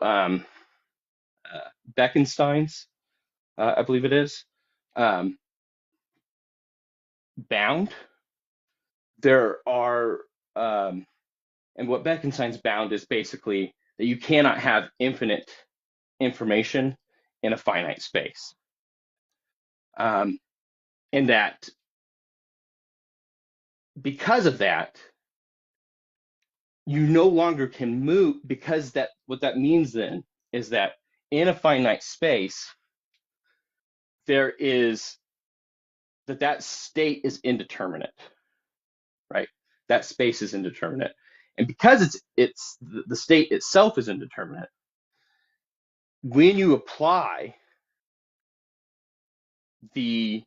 Speaker 3: Bekenstein's, I believe it is, um, bound, there are, and what Bekenstein's bound is basically that you cannot have infinite information in a finite space. And that because of that, you no longer can move, because that what that means then is that in a finite space, there is that state is indeterminate, right? That space is indeterminate. And because it's the state itself is indeterminate, when you apply the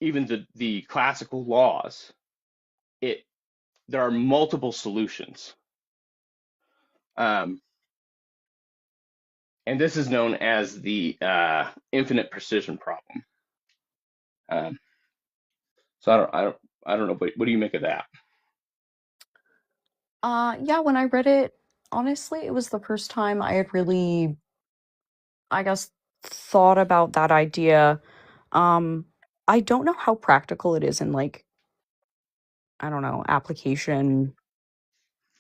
Speaker 3: even the classical laws, there are multiple solutions. And this is known as the infinite precision problem. So I don't know, but what do you make of that?
Speaker 4: Yeah, when I read it, honestly, it was the first time I had really, I guess, thought about that idea. I don't know how practical it is in, like, I don't know, application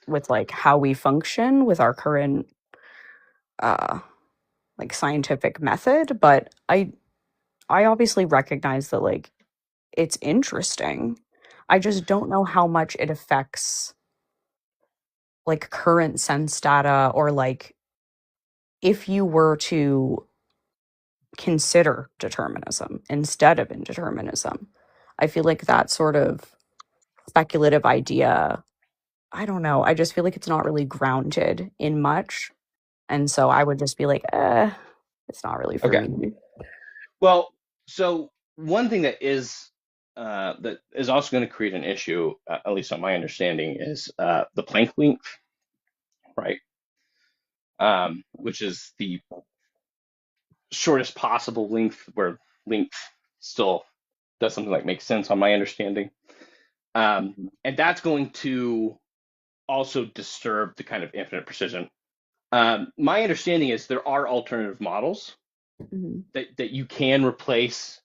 Speaker 4: with, like, how we function with our current like scientific method, but I obviously recognize that, like, it's interesting. I just don't know how much it affects, like, current sense data, or, like, if you were to consider determinism instead of indeterminism. I feel like that sort of speculative idea, I don't know, I just feel like it's not really grounded in much. And so I would just be like, it's not really for
Speaker 3: Okay.
Speaker 4: me.
Speaker 3: Well, so one thing that is also going to create an issue, at least on my understanding, is the Planck length, right? Which is the shortest possible length, where length still does something like make sense on my understanding. And that's going to also disturb the kind of infinite precision. My understanding is there are alternative models that you can replace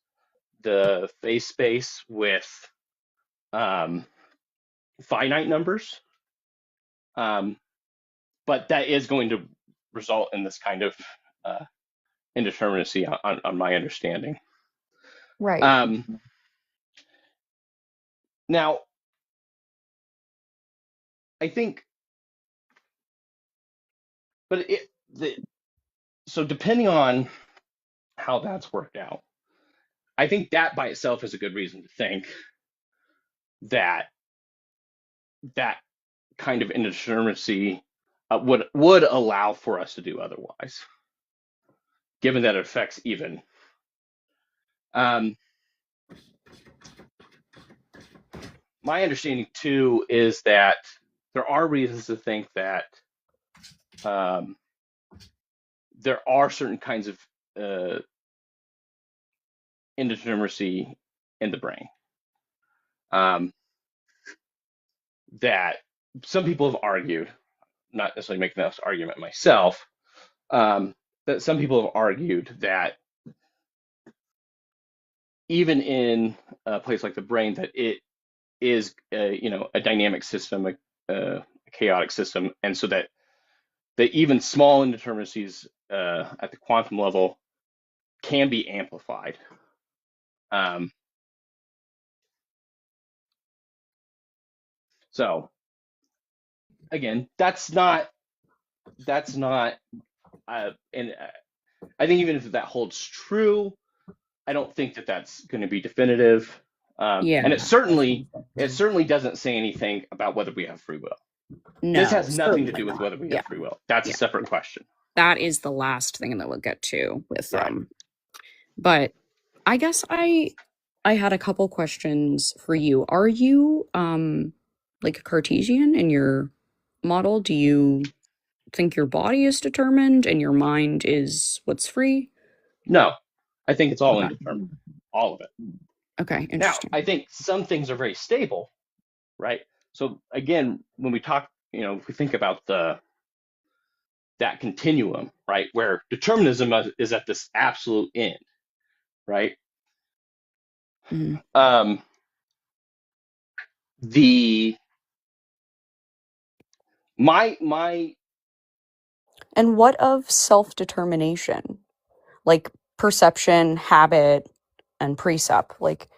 Speaker 3: the phase space with finite numbers, but that is going to result in this kind of indeterminacy on my understanding.
Speaker 4: Right.
Speaker 3: Now, I think, but so depending on how that's worked out, I think that by itself is a good reason to think that that kind of indeterminacy would allow for us to do otherwise, given that it affects even. My understanding too is that there are reasons to think that there are certain kinds of indeterminacy in the brain that some people have argued, not necessarily making this argument myself, that some people have argued that even in a place like the brain, that it is a dynamic system, a chaotic system, and so that even small indeterminacies at the quantum level can be amplified. So again, that's not, and I think even if that holds true, I don't think that that's going to be definitive. And it certainly doesn't say anything about whether we have free will.
Speaker 4: No,
Speaker 3: this has nothing to do with whether we have free will. That's a separate question.
Speaker 4: That is the last thing that we'll get to with but I guess I had a couple questions for you. Are you like Cartesian in your model? Do you think your body is determined and your mind is what's free?
Speaker 3: No, I think it's all
Speaker 4: Okay.
Speaker 3: indeterminate, all of it.
Speaker 4: Okay,
Speaker 3: Now,
Speaker 4: interesting.
Speaker 3: I think some things are very stable, right? So again, when we talk, if we think about that continuum, right, where determinism is at this absolute end, right?
Speaker 4: Mhm.
Speaker 3: The my
Speaker 4: And what of self-determination? Like perception, habit, and precept. Like,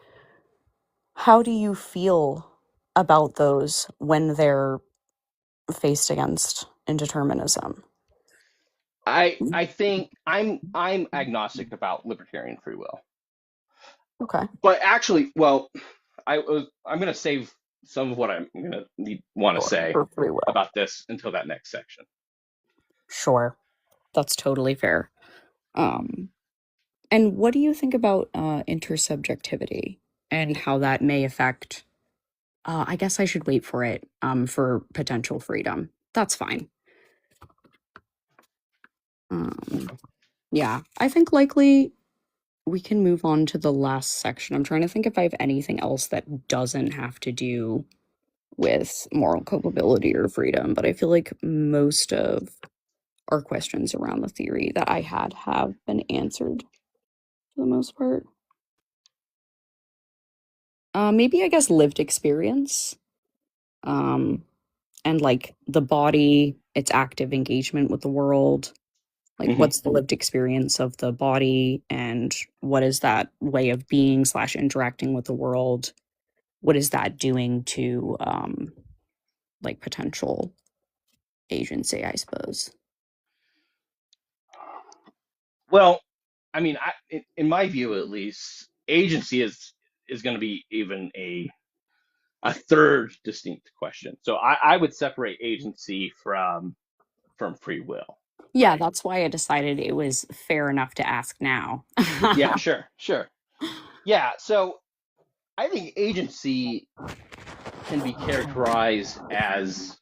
Speaker 4: how do you feel about those when they're faced against indeterminism?
Speaker 3: I think I'm agnostic about libertarian free will.
Speaker 4: Okay.
Speaker 3: But actually, well, I'm going to save some of what I'm going to want to say
Speaker 4: For free will.
Speaker 3: about this until that next section.
Speaker 4: Sure. That's totally fair. And what do you think about intersubjectivity and how that may affect? I guess I should wait for it for potential freedom. That's fine. Yeah, I think likely we can move on to the last section. I'm trying to think if I have anything else that doesn't have to do with moral culpability or freedom, but I feel like most of our questions around the theory that I had have been answered for the most part. Maybe I guess lived experience, and like the body, its active engagement with the world. Like, what's the lived experience of the body, and what is that way of being / interacting with the world? What is that doing to like potential agency, I suppose?
Speaker 3: Well, I mean, in my view, at least, agency is going to be even a third distinct question. So I would separate agency from free will.
Speaker 4: Yeah,
Speaker 3: right?
Speaker 4: that's why I decided it was fair enough to ask now.
Speaker 3: Yeah, sure. Yeah, so I think agency can be characterized as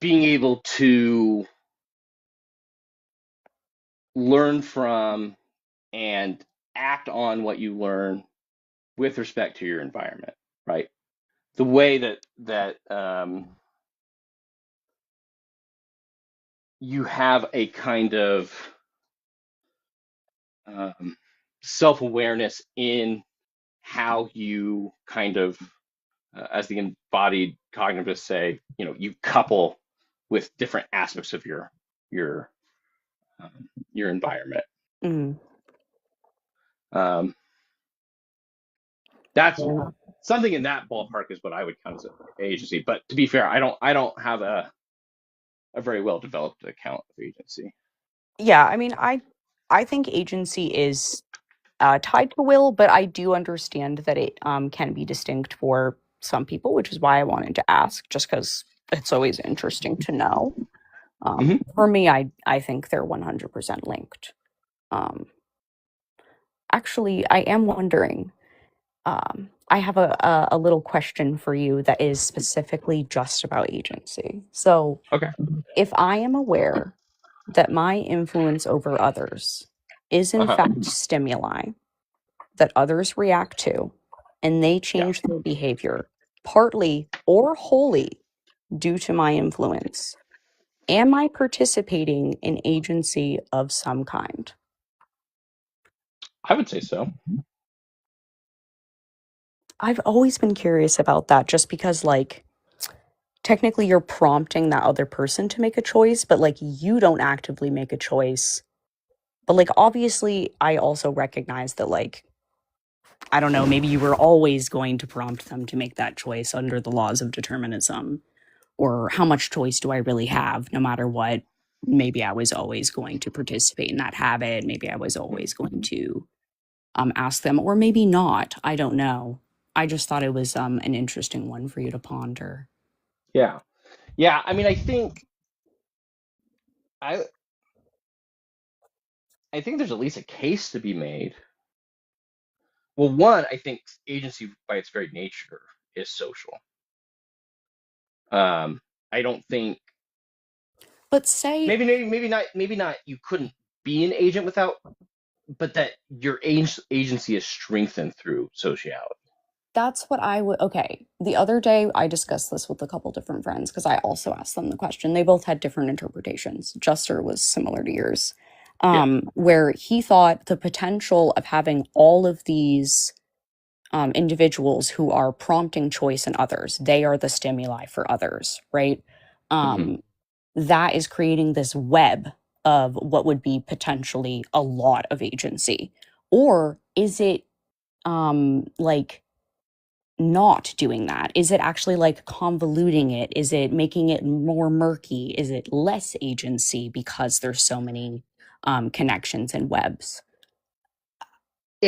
Speaker 3: being able to learn from and act on what you learn with respect to your environment, right? The way that you have a kind of self-awareness in how you kind of, as the embodied cognitivists say, you couple with different aspects of your environment.
Speaker 4: Mm.
Speaker 3: That's something in that ballpark is what I would count as agency. But to be fair, I don't have a very well developed account of agency.
Speaker 4: Yeah, I mean, I think agency is tied to will, but I do understand that it can be distinct for some people, which is why I wanted to ask, just because it's always interesting to know. For me, I think they're 100% linked. Actually, I am wondering. I have a little question for you that is specifically just about agency. So,
Speaker 3: Okay.
Speaker 4: if I am aware that my influence over others is in fact stimuli that others react to, and they change their behavior partly or wholly due to my influence, am I participating in agency of some kind?
Speaker 3: I would say so.
Speaker 4: I've always been curious about that just because, like, technically you're prompting that other person to make a choice, but like you don't actively make a choice. But like, obviously, I also recognize that, like, I don't know, maybe you were always going to prompt them to make that choice under the laws of determinism. Or how much choice do I really have no matter what? Maybe I was always going to participate in that habit. Maybe I was always going to ask them, or maybe not. I don't know. I just thought it was an interesting one for you to ponder.
Speaker 3: Yeah. I mean, I I think there's at least a case to be made. Well, one, I think agency by its very nature is social. I don't think.
Speaker 4: But say
Speaker 3: Maybe not. You couldn't be an agent without, but that your agency is strengthened through sociality.
Speaker 4: that's what I would. Okay. The other day, I discussed this with a couple different friends because I also asked them the question. They both had different interpretations. Juster was similar to yours,
Speaker 3: Yeah.
Speaker 4: where he thought the potential of having all of these individuals who are prompting choice in others, they are the stimuli for others, right?
Speaker 3: Mhm.
Speaker 4: That is creating this web of what would be potentially a lot of agency. Or is it like not doing that? Is it actually like convoluting it? Is it making it more murky? Is it less agency because there's so many connections and webs?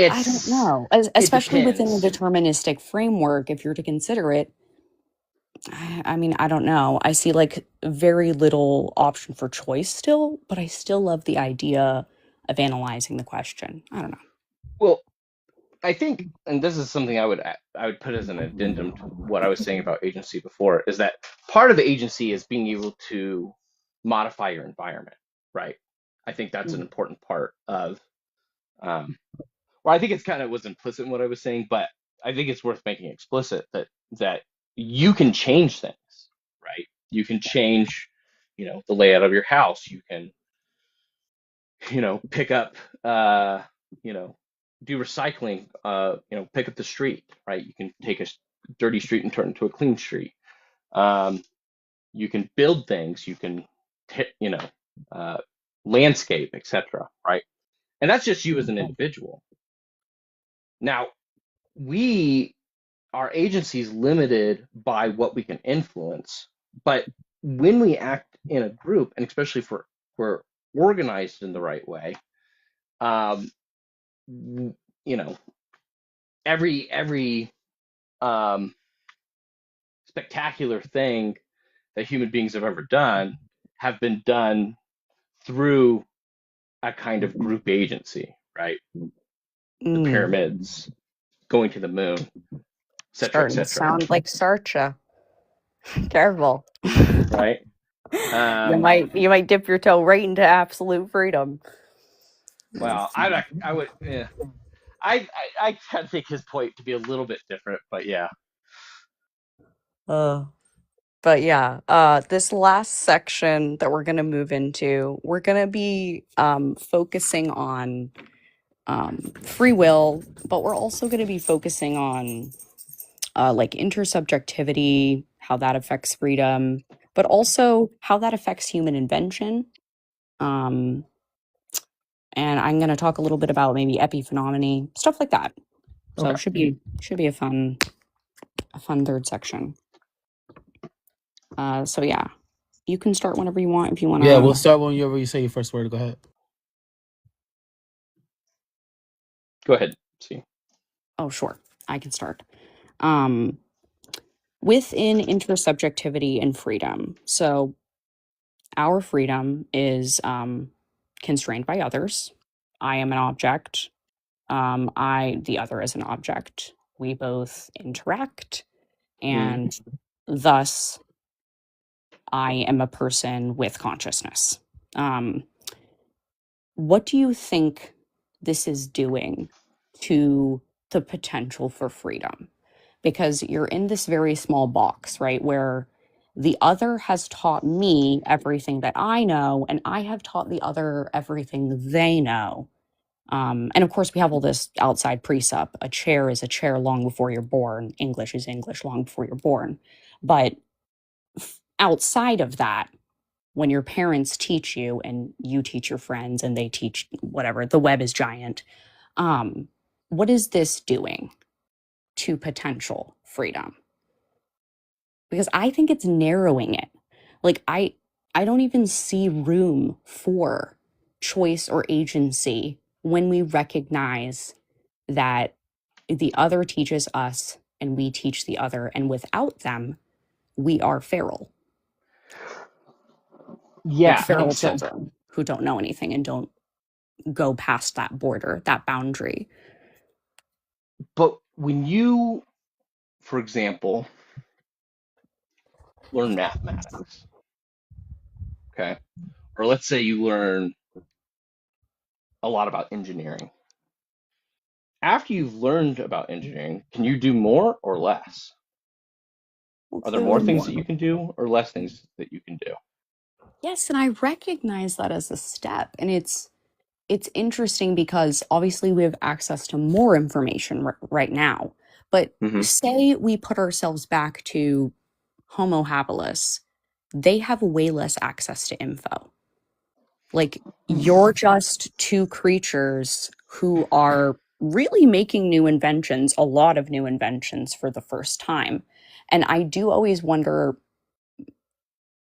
Speaker 4: I don't know.
Speaker 3: It
Speaker 4: Especially within a
Speaker 3: depends.
Speaker 4: deterministic framework, if you're to consider it, I mean, I don't know. I see like very little option for choice still, but I still love the idea of analyzing the question. I don't know.
Speaker 3: Well, I think, and this is something I would put as an addendum to what I was saying about agency before, is that part of agency is being able to modify your environment, right? I think that's an important part of, well, I think it's kind of was implicit in what I was saying, but I think it's worth making explicit that you can change things, right? You can change, the layout of your house. You can, pick up, do recycling, pick up the street, right? You can take a dirty street and turn it into a clean street. You can build things, you can, uh, landscape, etc., right? And that's just you as an individual. Now, our agency is limited by what we can influence, but when we act in a group, and especially if we're organized in the right way, um, you know, every spectacular thing that human beings have ever done have been done through a kind of group agency, right? The
Speaker 4: Mm,
Speaker 3: pyramids, going to the moon, etc.,
Speaker 4: starting to
Speaker 3: etc.,
Speaker 4: sound like Sarcha. Careful.
Speaker 3: right?
Speaker 4: You might dip your toe right into absolute freedom.
Speaker 3: Well, I would, yeah. I kind of think his point to be a little bit different, but yeah.
Speaker 4: But yeah, this last section that we're gonna move into, we're gonna be focusing on free will, but we're also gonna be focusing on like intersubjectivity, how that affects freedom, but also how that affects human invention. Um, and I'm gonna talk a little bit about maybe epiphenomenon, stuff like that. So
Speaker 5: Okay.
Speaker 4: should be a fun third section. So yeah, you can start whenever you want if you want
Speaker 2: Yeah, we'll
Speaker 4: to.
Speaker 2: start whenever you say your first word. Go ahead.
Speaker 3: Go ahead. See.
Speaker 4: Oh, sure, I can start. Um, within intersubjectivity and freedom. So our freedom is constrained by others. I am an object. The other is an object. We both interact,
Speaker 3: Mm.
Speaker 4: and thus I am a person with consciousness. Um, what do you think this is doing to the potential for freedom? Because you're in this very small box, right? Where the other has taught me everything that I know, and I have taught the other everything they know. And of course, we have all this outside precept. A chair is a chair long before you're born. English is English long before you're born. But outside of that, when your parents teach you and you teach your friends and they teach whatever, the web is giant. Um, what is this doing to potential freedom? Because I think it's narrowing it. Like I don't even see room for choice or agency when we recognize that the other teaches us and we teach the other, and without them we are feral, like
Speaker 3: Yeah,
Speaker 4: feral
Speaker 3: except,
Speaker 4: children who don't know anything and don't go past that border, that boundary.
Speaker 3: but when you, for example, learn mathematics, okay? Or let's say you learn a lot about engineering. After you've learned about engineering, can you do more or less? Are there more
Speaker 4: Clearly
Speaker 3: things
Speaker 4: more.
Speaker 3: that you can do or less things that you can do?
Speaker 4: Yes, and I recognize that as a step, and it's interesting because obviously we have access to more information right now. But
Speaker 3: Mm-hmm.
Speaker 4: say we put ourselves back to Homo habilis, they have way less access to info. Like, you're just two creatures who are really making new inventions, a lot of new inventions for the first time. And I do always wonder,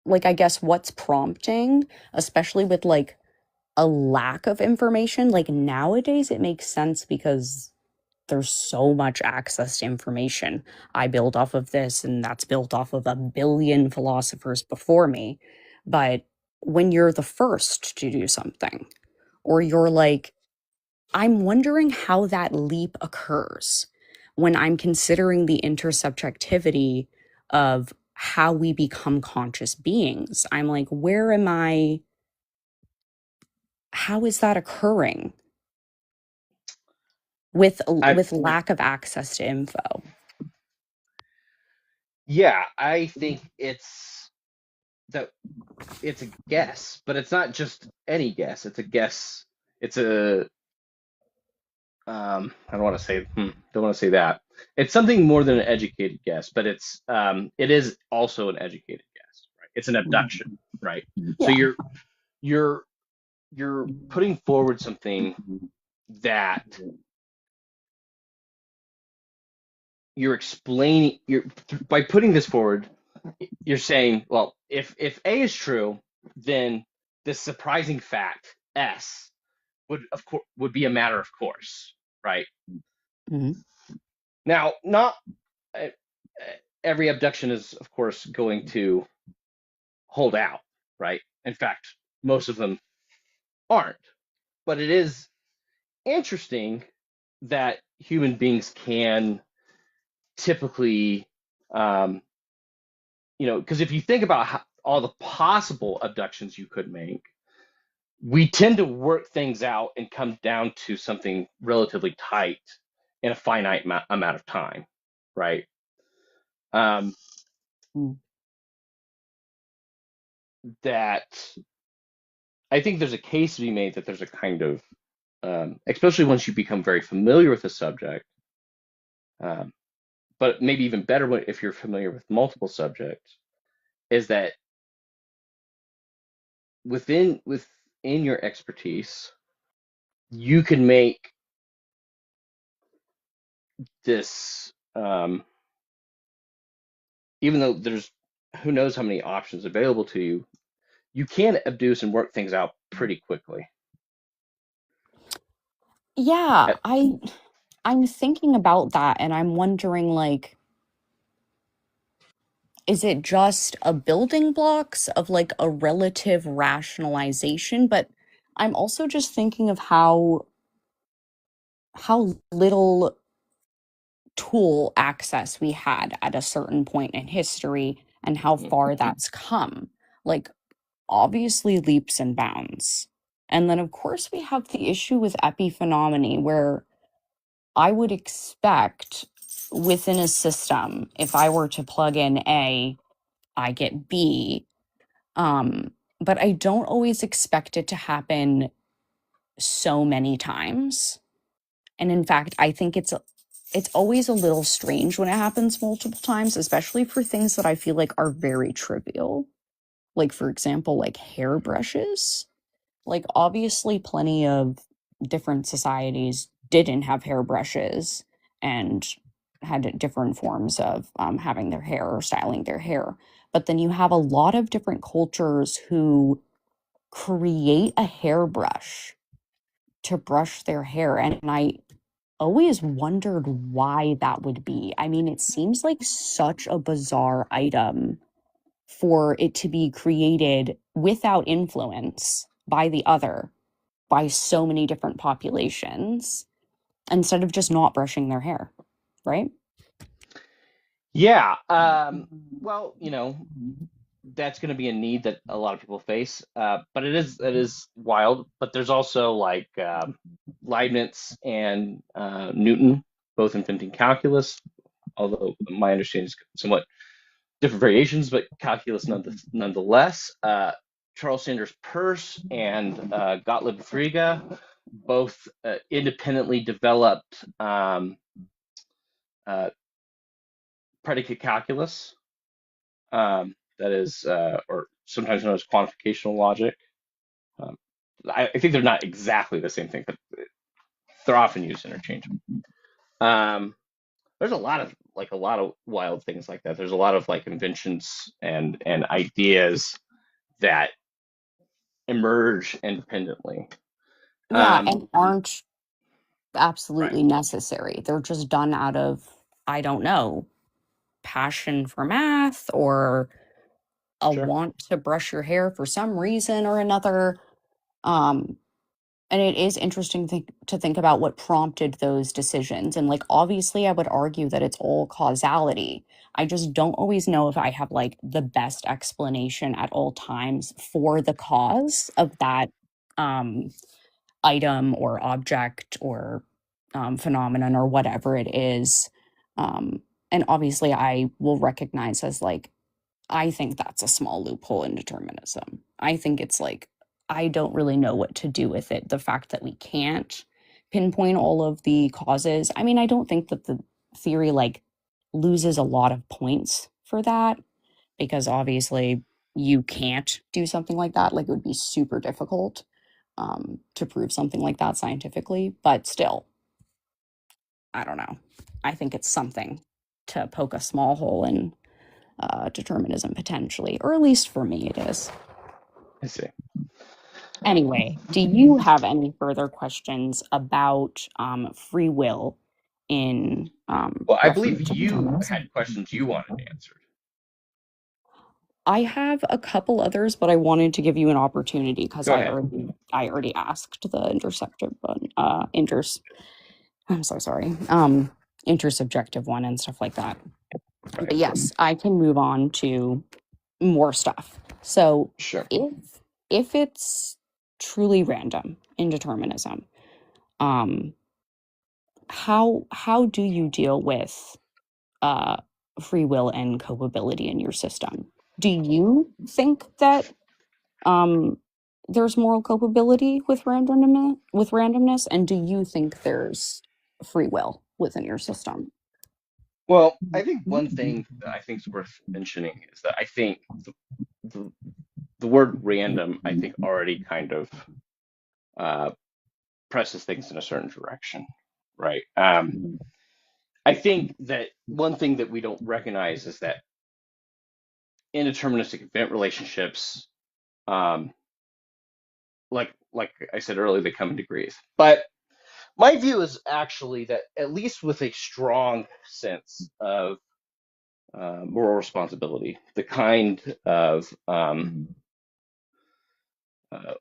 Speaker 4: like, I guess what's prompting, especially with like a lack of information. Like, nowadays it makes sense because there's so much access to information. I build off of this, and that's built off of a billion philosophers before me. But when you're the first to do something, or you're like, I'm wondering how that leap occurs when I'm considering the intersubjectivity of how we become conscious beings. I'm like, where am I? How is that occurring with lack of access to info?
Speaker 3: Yeah, I think it's a guess, but it's not just any guess. It's a guess. It's a I don't want to say don't want to say that. It's something more than an educated guess, but it is also an educated guess, right? It's an abduction, right? So
Speaker 4: Yeah.
Speaker 3: you're putting forward something that you're explaining. By putting this forward, you're saying, well, if A is true, then this surprising fact S would be a matter of course, right?
Speaker 4: Mhm.
Speaker 3: Now, not uh, every abduction is, of course, going to hold out, right? In fact, most of them aren't. But it is interesting that human beings can typically, um, because if you think about all the possible abductions you could make, we tend to work things out and come down to something relatively tight in a finite amount of time, right? Um,
Speaker 4: Mm.
Speaker 3: that I think there's a case to be made that there's a kind of, especially once you become very familiar with the subject, um, but maybe even better if you're familiar with multiple subjects, is that within your expertise, you can make this, even though there's who knows how many options available to you, you can abduce and work things out pretty quickly.
Speaker 4: Yeah,
Speaker 3: Uh,
Speaker 4: I'm thinking about that, and I'm wondering, like, is it just a building blocks of like a relative rationalization? But I'm also just thinking of how little tool access we had at a certain point in history and how far that's come. Like, obviously leaps and bounds. And then of course we have the issue with epiphenomenon, where I would expect within a system, if I were to plug in A, I get B. But I don't always expect it to happen so many times. And in fact, I think it's always a little strange when it happens multiple times, especially for things that I feel like are very trivial. Like, for example, like hairbrushes. Like, obviously plenty of different societies didn't have hairbrushes and had different forms of having their hair or styling their hair. But then you have a lot of different cultures who create a hairbrush to brush their hair. And I always wondered why that would be. I mean, it seems like such a bizarre item for it to be created without influence by the other, by so many different populations, instead of just not brushing their hair, right?
Speaker 3: Yeah. Well, that's going to be a need that a lot of people face. But it is wild. But there's also like Leibniz and Newton both inventing calculus, although my understanding is somewhat different variations, but calculus nonetheless. Charles Sanders Peirce and Gottlieb Frege both independently developed uh, predicate calculus, that is, or sometimes known as quantificational logic. Um, I think they're not exactly the same thing, but they're often used interchangeably. There's a lot of wild things like that. There's a lot of like inventions and ideas that emerge independently.
Speaker 4: Yeah,
Speaker 3: Um,
Speaker 4: and aren't
Speaker 3: right,
Speaker 4: absolutely necessary. They're just done out of, I don't know, passion for math or a
Speaker 3: sure.
Speaker 4: want to brush your hair for some reason or another. Um, and it is interesting to think about what prompted those decisions. And like, obviously, I would argue that it's all causality. I just don't always know if I have like the best explanation at all times for the cause of that um, item or object or phenomenon or whatever it is. Um, and obviously, I will recognize as like, I think that's a small loophole in determinism. I think it's like, I don't really know what to do with it. The fact that we can't pinpoint all of the causes. I mean, I don't think that the theory like loses a lot of points for that because obviously you can't do something like that. Like it would be super difficult to prove something like that scientifically. But still, I don't know. I think it's something to poke a small hole in determinism potentially, or at least for me it is.
Speaker 3: I see.
Speaker 4: Anyway, do you have any further questions about free will in
Speaker 3: Well, I believe
Speaker 4: reference to
Speaker 3: you had
Speaker 4: determinism?
Speaker 3: questions you wanted answered.
Speaker 4: I have a couple others, but I wanted to give you an opportunity because
Speaker 3: Go ahead.
Speaker 4: I already asked the intersective one, I'm so sorry, intersubjective one and stuff like that.
Speaker 3: Right.
Speaker 4: But yes, I can move on to more stuff. So
Speaker 3: Sure.
Speaker 4: if it's truly random indeterminism, um, how do you deal with uh, free will and culpability in your system? Do you think that um, there's moral culpability with randomness, and do you think there's free will within your system?
Speaker 3: Well, I think one thing that I think is worth mentioning is that I think the, the word random, I think, already kind of uh, presses things in a certain direction, right? I think that one thing that we don't recognize is that indeterministic event relationships, um, like I said earlier, they come in degrees. But my view is actually that at least with a strong sense of moral responsibility, the kind of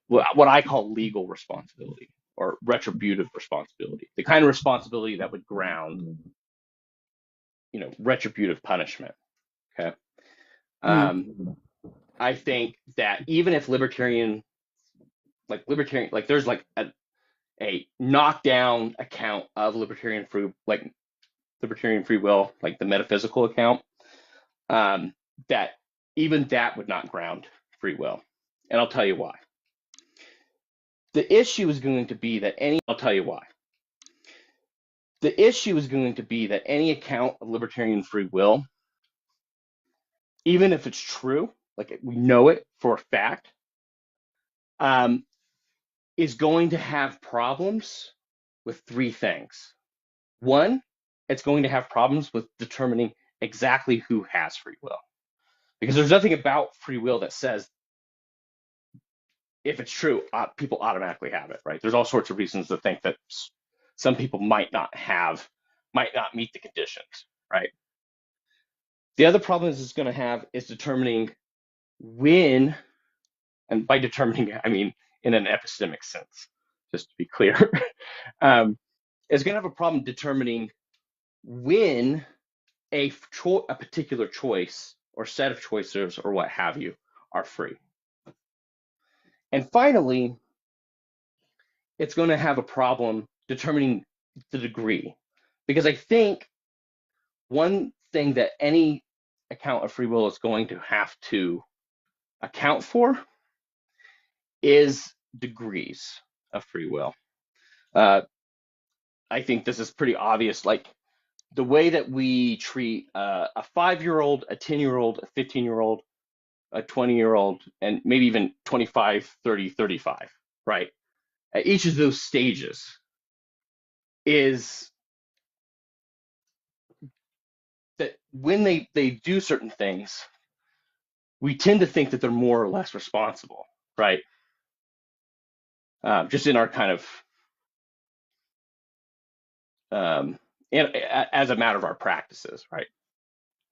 Speaker 3: what I call legal responsibility or retributive responsibility, the kind of responsibility that would ground, retributive punishment. Okay. Um,
Speaker 4: Mm.
Speaker 3: I think that even if libertarian, like there's like a knockdown account of libertarian free will, like the metaphysical account, that even that would not ground free will. And I'll tell you why. The issue is going to be that I'll tell you why. The issue is going to be that any account of libertarian free will, even if it's true, like we know it for a fact, um, is going to have problems with three things. One, it's going to have problems with determining exactly who has free will. Because there's nothing about free will that says if it's true, people automatically have it, right? There's all sorts of reasons to think that some people might not meet the conditions, right? The other problem is it's going to have is determining when, and by determining, I mean in an epistemic sense, just to be clear, it's going to have a problem determining when a particular choice or set of choices or what have you are free. And finally, it's going to have a problem determining the degree, because I think one thing that any account of free will is going to have to account for is degrees of free will. I think this is pretty obvious. Like the way that we treat a 5-year-old, a 10-year-old, a 15-year-old, a 20-year-old, and maybe even 25, 30, 35, right? At each of those stages is that when they do certain things, we tend to think that they're more or less responsible, right? Just in our kind of, as a matter of our practices, right?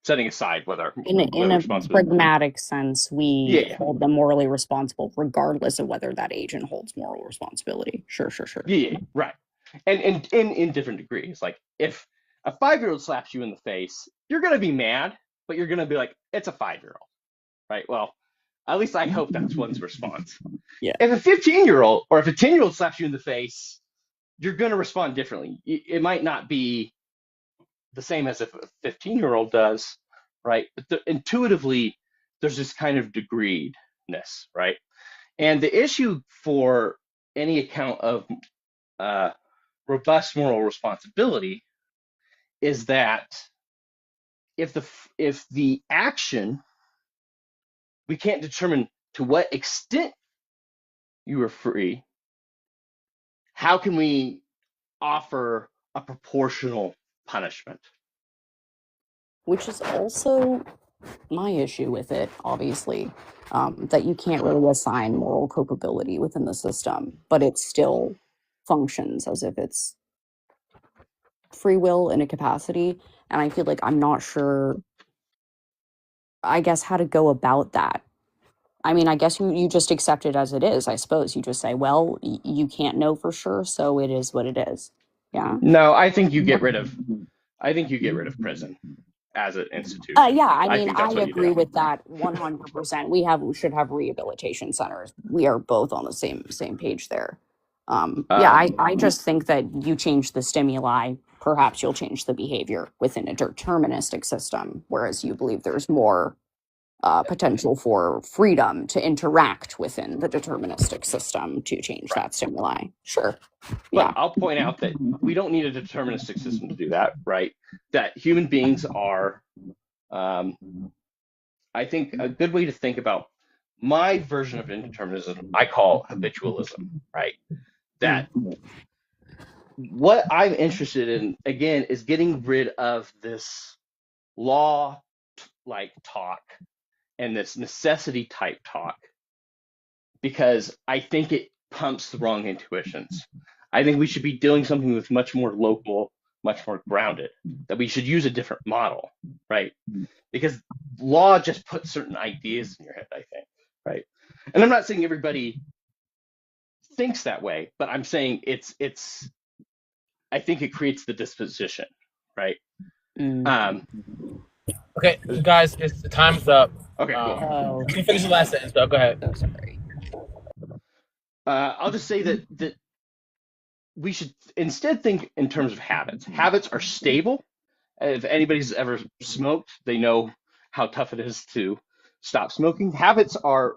Speaker 3: Setting aside whether
Speaker 4: in a pragmatic sense, we
Speaker 3: Yeah.
Speaker 4: hold them morally responsible, regardless of whether that agent holds moral responsibility. Sure.
Speaker 3: Yeah, right. And in different degrees. Like if a 5-year-old slaps you in the face, you're gonna be mad, but you're gonna be like, it's a 5-year-old, right? Well, at least I hope that's one's response.
Speaker 4: Yeah.
Speaker 3: If a 15-year-old or if a 10-year-old slaps you in the face, you're gonna respond differently. It might not be the same as if a 15-year-old does, right? But intuitively, there's this kind of degreedness, right? And the issue for any account of robust moral responsibility is that if the action, we can't determine to what extent you are free, how can we offer a proportional punishment?
Speaker 4: Which is also my issue with it, obviously, that you can't really assign moral culpability within the system, but it still functions as if it's free will in a capacity. And I feel like I'm not sure, I guess, how to go about that. I mean, I guess you just accept it as it is, I suppose. You just say, well, you can't know for sure, so it is what it is. Yeah.
Speaker 3: No, I think you get rid of prison as an institution.
Speaker 4: Yeah, I mean, I
Speaker 3: that's what you
Speaker 4: agree
Speaker 3: do.
Speaker 4: with that 100%. We should have rehabilitation centers. We are both on the same page there. Yeah, I just think that you change the stimuli, perhaps you'll change the behavior within a deterministic system, whereas you believe there's more potential for freedom to interact within the deterministic system to change that stimuli. Sure.
Speaker 3: But I'll point out that we don't need a deterministic system to do that, right? That human beings are, I think a good way to think about my version of indeterminism, I call habitualism, right? That what I'm interested in, again, is getting rid of this law like talk and this necessity type talk, because I think it pumps the wrong intuitions. I think we should be doing something that's much more local, much more grounded, that we should use a different model, right? Because law just puts certain ideas in your head, I think, right? And I'm not saying everybody thinks that way, but I'm saying it's I think it creates the disposition, right?
Speaker 2: Okay, guys, the time's up.
Speaker 3: Okay, cool.
Speaker 2: Can you finish the last sentence, though? Go ahead.
Speaker 4: Oh, sorry.
Speaker 3: I'll just say that we should instead think in terms of habits. Habits are stable. If anybody's ever smoked, they know how tough it is to stop smoking. Habits are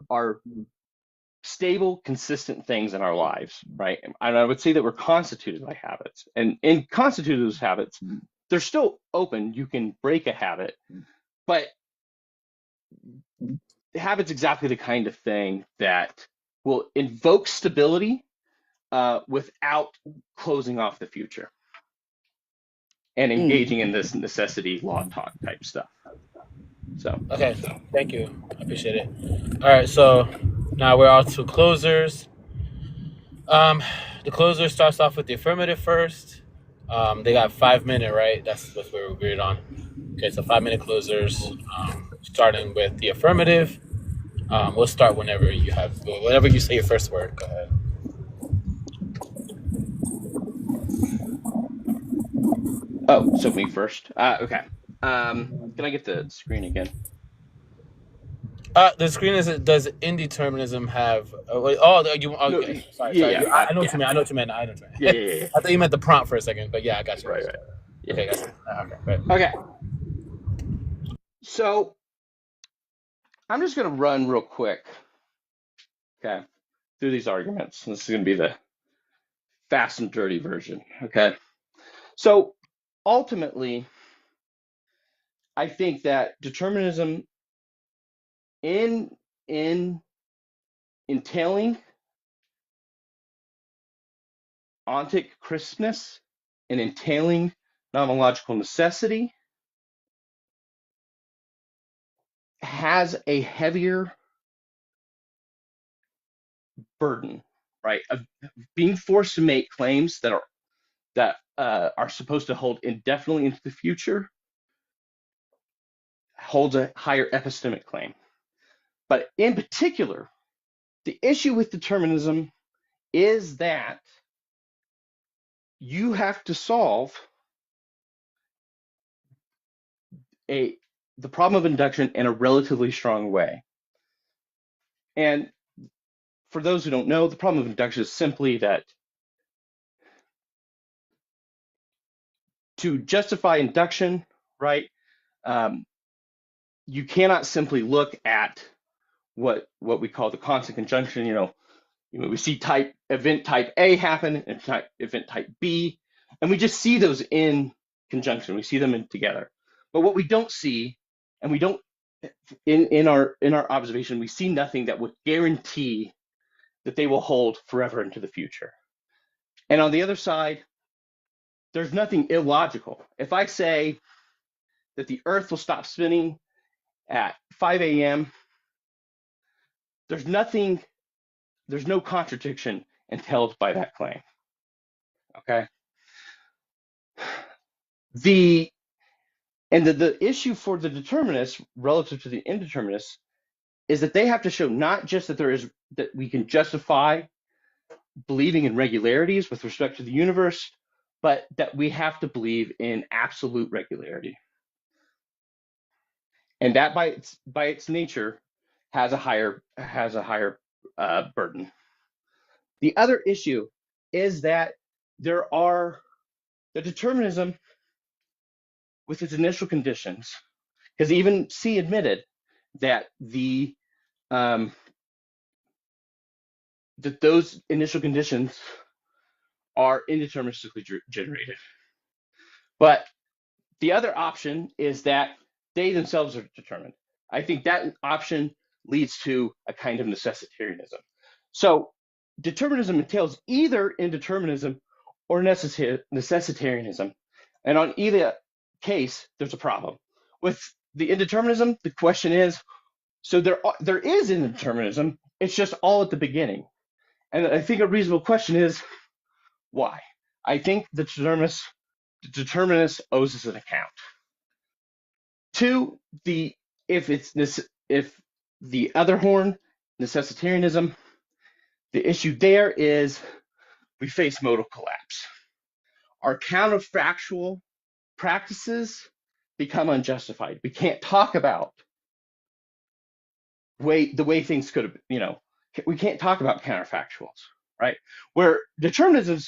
Speaker 3: stable, consistent things in our lives, right? And I would say that we're constituted by habits. And in constituted those habits, they're still open. You can break a habit, but the habit's exactly the kind of thing that will invoke stability without closing off the future and engaging in this necessity law talk type stuff. So
Speaker 2: okay, thank you, I appreciate it. All right, so now we're on to closers. The closer starts off with the affirmative first. They got 5 minutes, right? That's what we're agreed on. Okay, so 5-minute closers. Starting with the affirmative. We'll start whenever you say your first word. Go ahead.
Speaker 3: Oh, so me first. Okay. Can I get the screen again?
Speaker 2: The screen is. Does indeterminism have? You.
Speaker 3: No,
Speaker 2: Okay. Sorry.
Speaker 3: yeah,
Speaker 2: I know what
Speaker 3: yeah,
Speaker 2: you meant. I know what you meant.
Speaker 3: yeah.
Speaker 2: I thought you meant the prompt for a second, but yeah, I got you.
Speaker 3: Right. Yeah.
Speaker 2: Okay, gotcha. Okay. Right.
Speaker 3: Okay. So I'm just gonna run real quick. Okay. Through these arguments. This is gonna be the fast and dirty version. Okay. So ultimately, I think that determinism in entailing ontic crispness and entailing nomological necessity has a heavier burden, right? Of being forced to make claims that are supposed to hold indefinitely into the future holds a higher epistemic claim. But in particular, the issue with determinism is that you have to solve the problem of induction in a relatively strong way. And for those who don't know, the problem of induction is simply that to justify induction, right, you cannot simply look at what we call the constant conjunction. We see event type A happen and event type B, and we just see those in conjunction. We see them together. But what we don't see, and we don't in our observation, we see nothing that would guarantee that they will hold forever into the future. And on the other side, there's nothing illogical. If I say that the Earth will stop spinning at 5 a.m., there's no contradiction entailed by that claim. Okay. The issue for the determinists relative to the indeterminists is that they have to show not just that we can justify believing in regularities with respect to the universe, but that we have to believe in absolute regularity. And that by its nature has a higher burden. The other issue is that the determinism with its initial conditions, because even C admitted that that those initial conditions are indeterministically generated. But the other option is that they themselves are determined. I think that option leads to a kind of necessitarianism. So determinism entails either indeterminism or necessitarianism. And on either case, there's a problem. With the indeterminism, the question is, so there is indeterminism, it's just all at the beginning. And I think a reasonable question is, why? I think the determinist owes us an account. Two, if the other horn, necessitarianism, the issue there is we face modal collapse. Our counterfactual practices become unjustified. We can't talk about the way things could have, we can't talk about counterfactuals, right? Where determinism,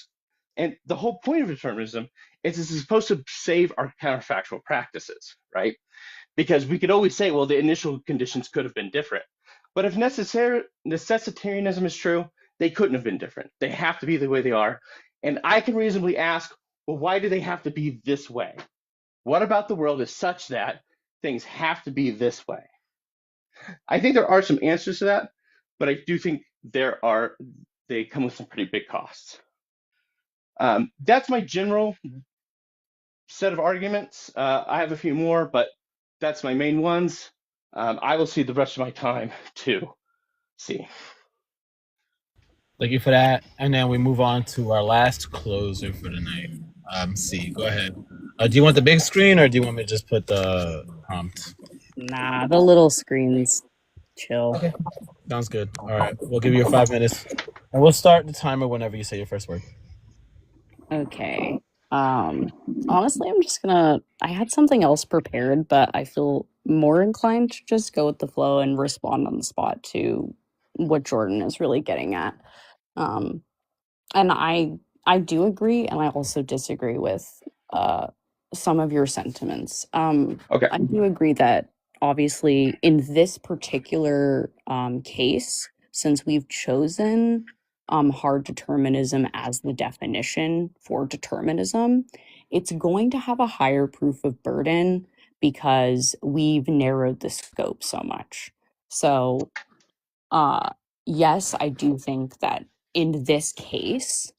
Speaker 3: and the whole point of determinism is it's supposed to save our counterfactual practices, right? Because we could always say, well, the initial conditions could have been different. But if necessitarianism is true, they couldn't have been different. They have to be the way they are. And I can reasonably ask, well, why do they have to be this way? What about the world is such that things have to be this way? I think there are some answers to that, but I do think they come with some pretty big costs. That's my general set of arguments. I have a few more, but that's my main ones. I will see the rest of my time to see.
Speaker 2: Thank you for that. And then we move on to our last closer for the night. C, go ahead. Do you want the big screen or do you want me to just put the prompt?
Speaker 4: Nah, the little screens. Chill.
Speaker 2: Okay. Sounds good. All right. We'll give you 5 minutes. And we'll start the timer whenever you say your first word.
Speaker 4: Okay. Honestly, I had something else prepared, but I feel more inclined to just go with the flow and respond on the spot to what Jordan is really getting at. Um, and I do agree, and I also disagree with uh, some of your sentiments.
Speaker 3: Okay.
Speaker 4: I do agree that obviously in this particular case, since we've chosen hard determinism as the definition for determinism, it's going to have a higher proof of burden because we've narrowed the scope so much. So, yes, I do think that in this case,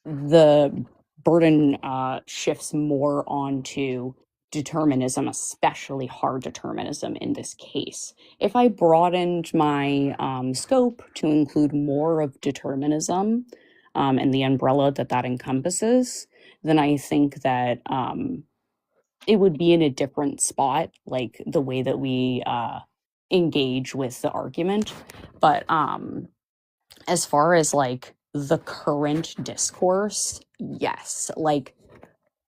Speaker 4: the burden shifts more onto determinism, especially hard determinism in this case. If I broadened my scope to include more of determinism and the umbrella that that encompasses, then I think that it would be in a different spot, like the way that we engage with the argument. But as far as like the current discourse, yes, like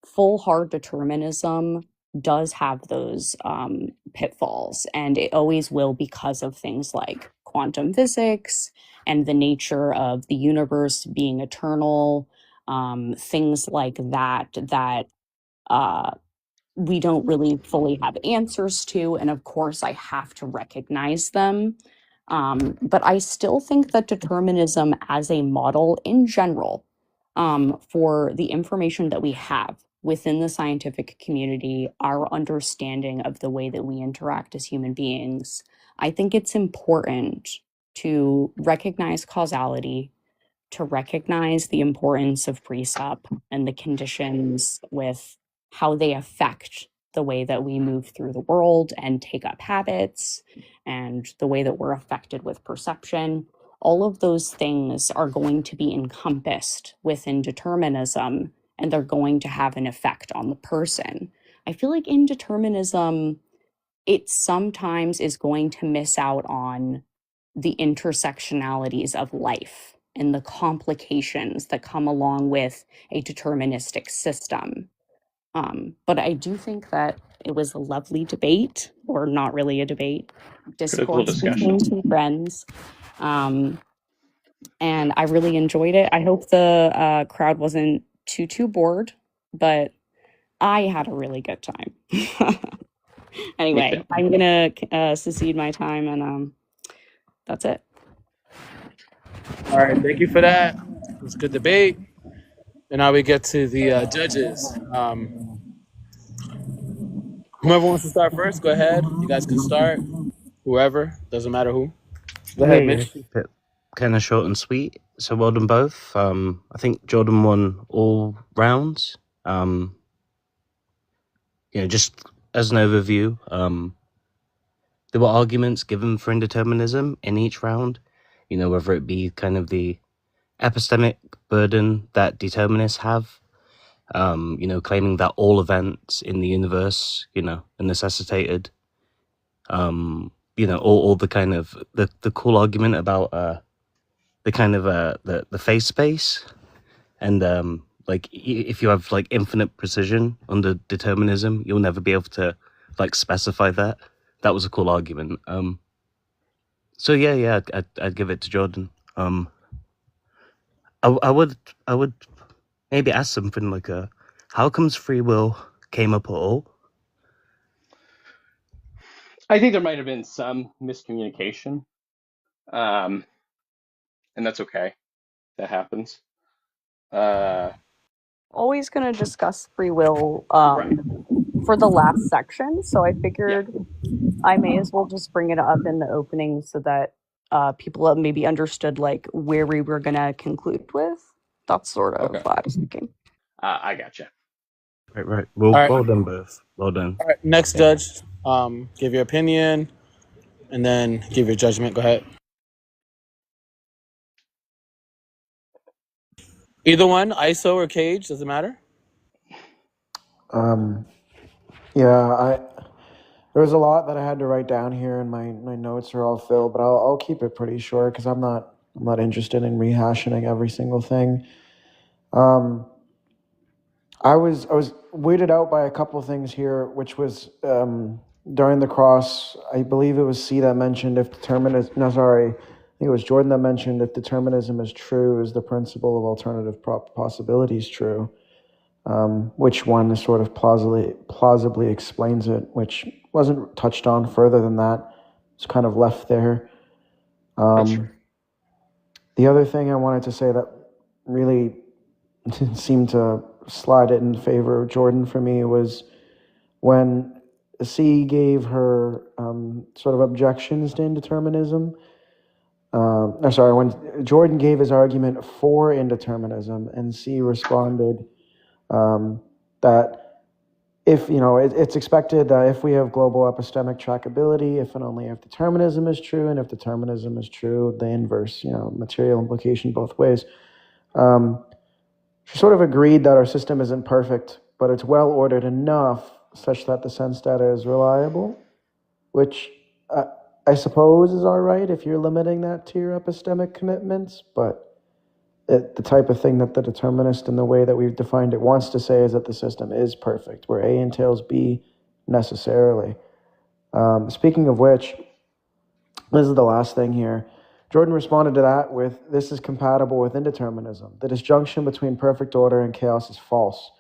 Speaker 4: full hard determinism does have those pitfalls, and it always will because of things like quantum physics and the nature of the universe being eternal, things like that uh, we don't really fully have answers to. And of course, I have to recognize them. But I still think that determinism as a model in general, for the information that we have within the scientific community, our understanding of the way that we interact as human beings, I think it's important to recognize causality, to recognize the importance of precept and the conditions with how they affect the way that we move through the world and take up habits and the way that we're affected with perception. All of those things are going to be encompassed within determinism, and they're going to have an effect on the person. I feel like indeterminism, it sometimes is going to miss out on the intersectionalities of life and the complications that come along with a deterministic system. But I do think that it was a lovely debate, or not really a debate,
Speaker 3: Critical
Speaker 4: discourse
Speaker 3: discussion.
Speaker 4: between two friends. And I really enjoyed it. I hope the crowd wasn't too bored, but I had a really good time.
Speaker 3: Me too.
Speaker 4: Anyway, I'm gonna secede my time, and that's it.
Speaker 2: All right, thank you for that. It was a good debate. And now we get to the judges. Whoever wants to start first, go ahead. You guys can start. Whoever, doesn't matter who. Go
Speaker 6: Yeah,
Speaker 2: ahead,
Speaker 6: yeah.
Speaker 2: Mitch.
Speaker 6: Keep it kind of short and sweet. So well done both. I think Jordan won all rounds. Just as an overview, there were arguments given for indeterminism in each round. Whether it be kind of the epistemic burden that determinists have, claiming that all events in the universe, are necessitated. All the kind of the cool argument about the kind of the phase space, and like if you have like infinite precision under determinism, you'll never be able to like specify that. That was a cool argument. So yeah, I'd give it to Jordan. I would maybe ask something like how comes free will came up at all?
Speaker 3: I think there might have been some miscommunication, and that's okay. That happens.
Speaker 4: Always going to discuss free will
Speaker 3: Right.
Speaker 4: for the last section, so I
Speaker 3: Yeah.
Speaker 4: figured I may as well just bring it up in the opening so that people have maybe understood like where we were going to conclude with. That's sort of
Speaker 3: Okay.
Speaker 4: what I was thinking.
Speaker 3: I gotcha.
Speaker 6: Right. Well,
Speaker 2: All right.
Speaker 6: well done both. Well done.
Speaker 2: All right, next judge. Give your opinion, and then give your judgment. Go ahead. Either one, ISO or Cage, doesn't matter.
Speaker 5: Yeah, there was a lot that I had to write down here, and my notes are all filled. But I'll keep it pretty short because I'm not interested in rehashing every single thing.
Speaker 7: I was weirded out by a couple of things here, which was during the cross. I believe it was C that mentioned if determinism. No, sorry, I think it was Jordan that mentioned if determinism is true, is the principle of alternative possibilities true? Which one sort of plausibly explains it, which wasn't touched on further than that. It's kind of left there. The other thing I wanted to say that really seemed to slide it in favor of Jordan for me was when C gave her sort of objections to indeterminism. When Jordan gave his argument for indeterminism, and C responded that if, it's expected that if we have global epistemic trackability, if and only if determinism is true, and if determinism is true, the inverse, material implication both ways. She sort of agreed that our system isn't perfect, but it's well ordered enough such that the sense data is reliable, which I suppose is all right if you're limiting that to your epistemic commitments, but the type of thing that the determinist in the way that we've defined it wants to say is that the system is perfect, where A entails B necessarily. Speaking of which, this is the last thing here. Jordan responded to that with, this is compatible with indeterminism. The disjunction between perfect order and chaos is false.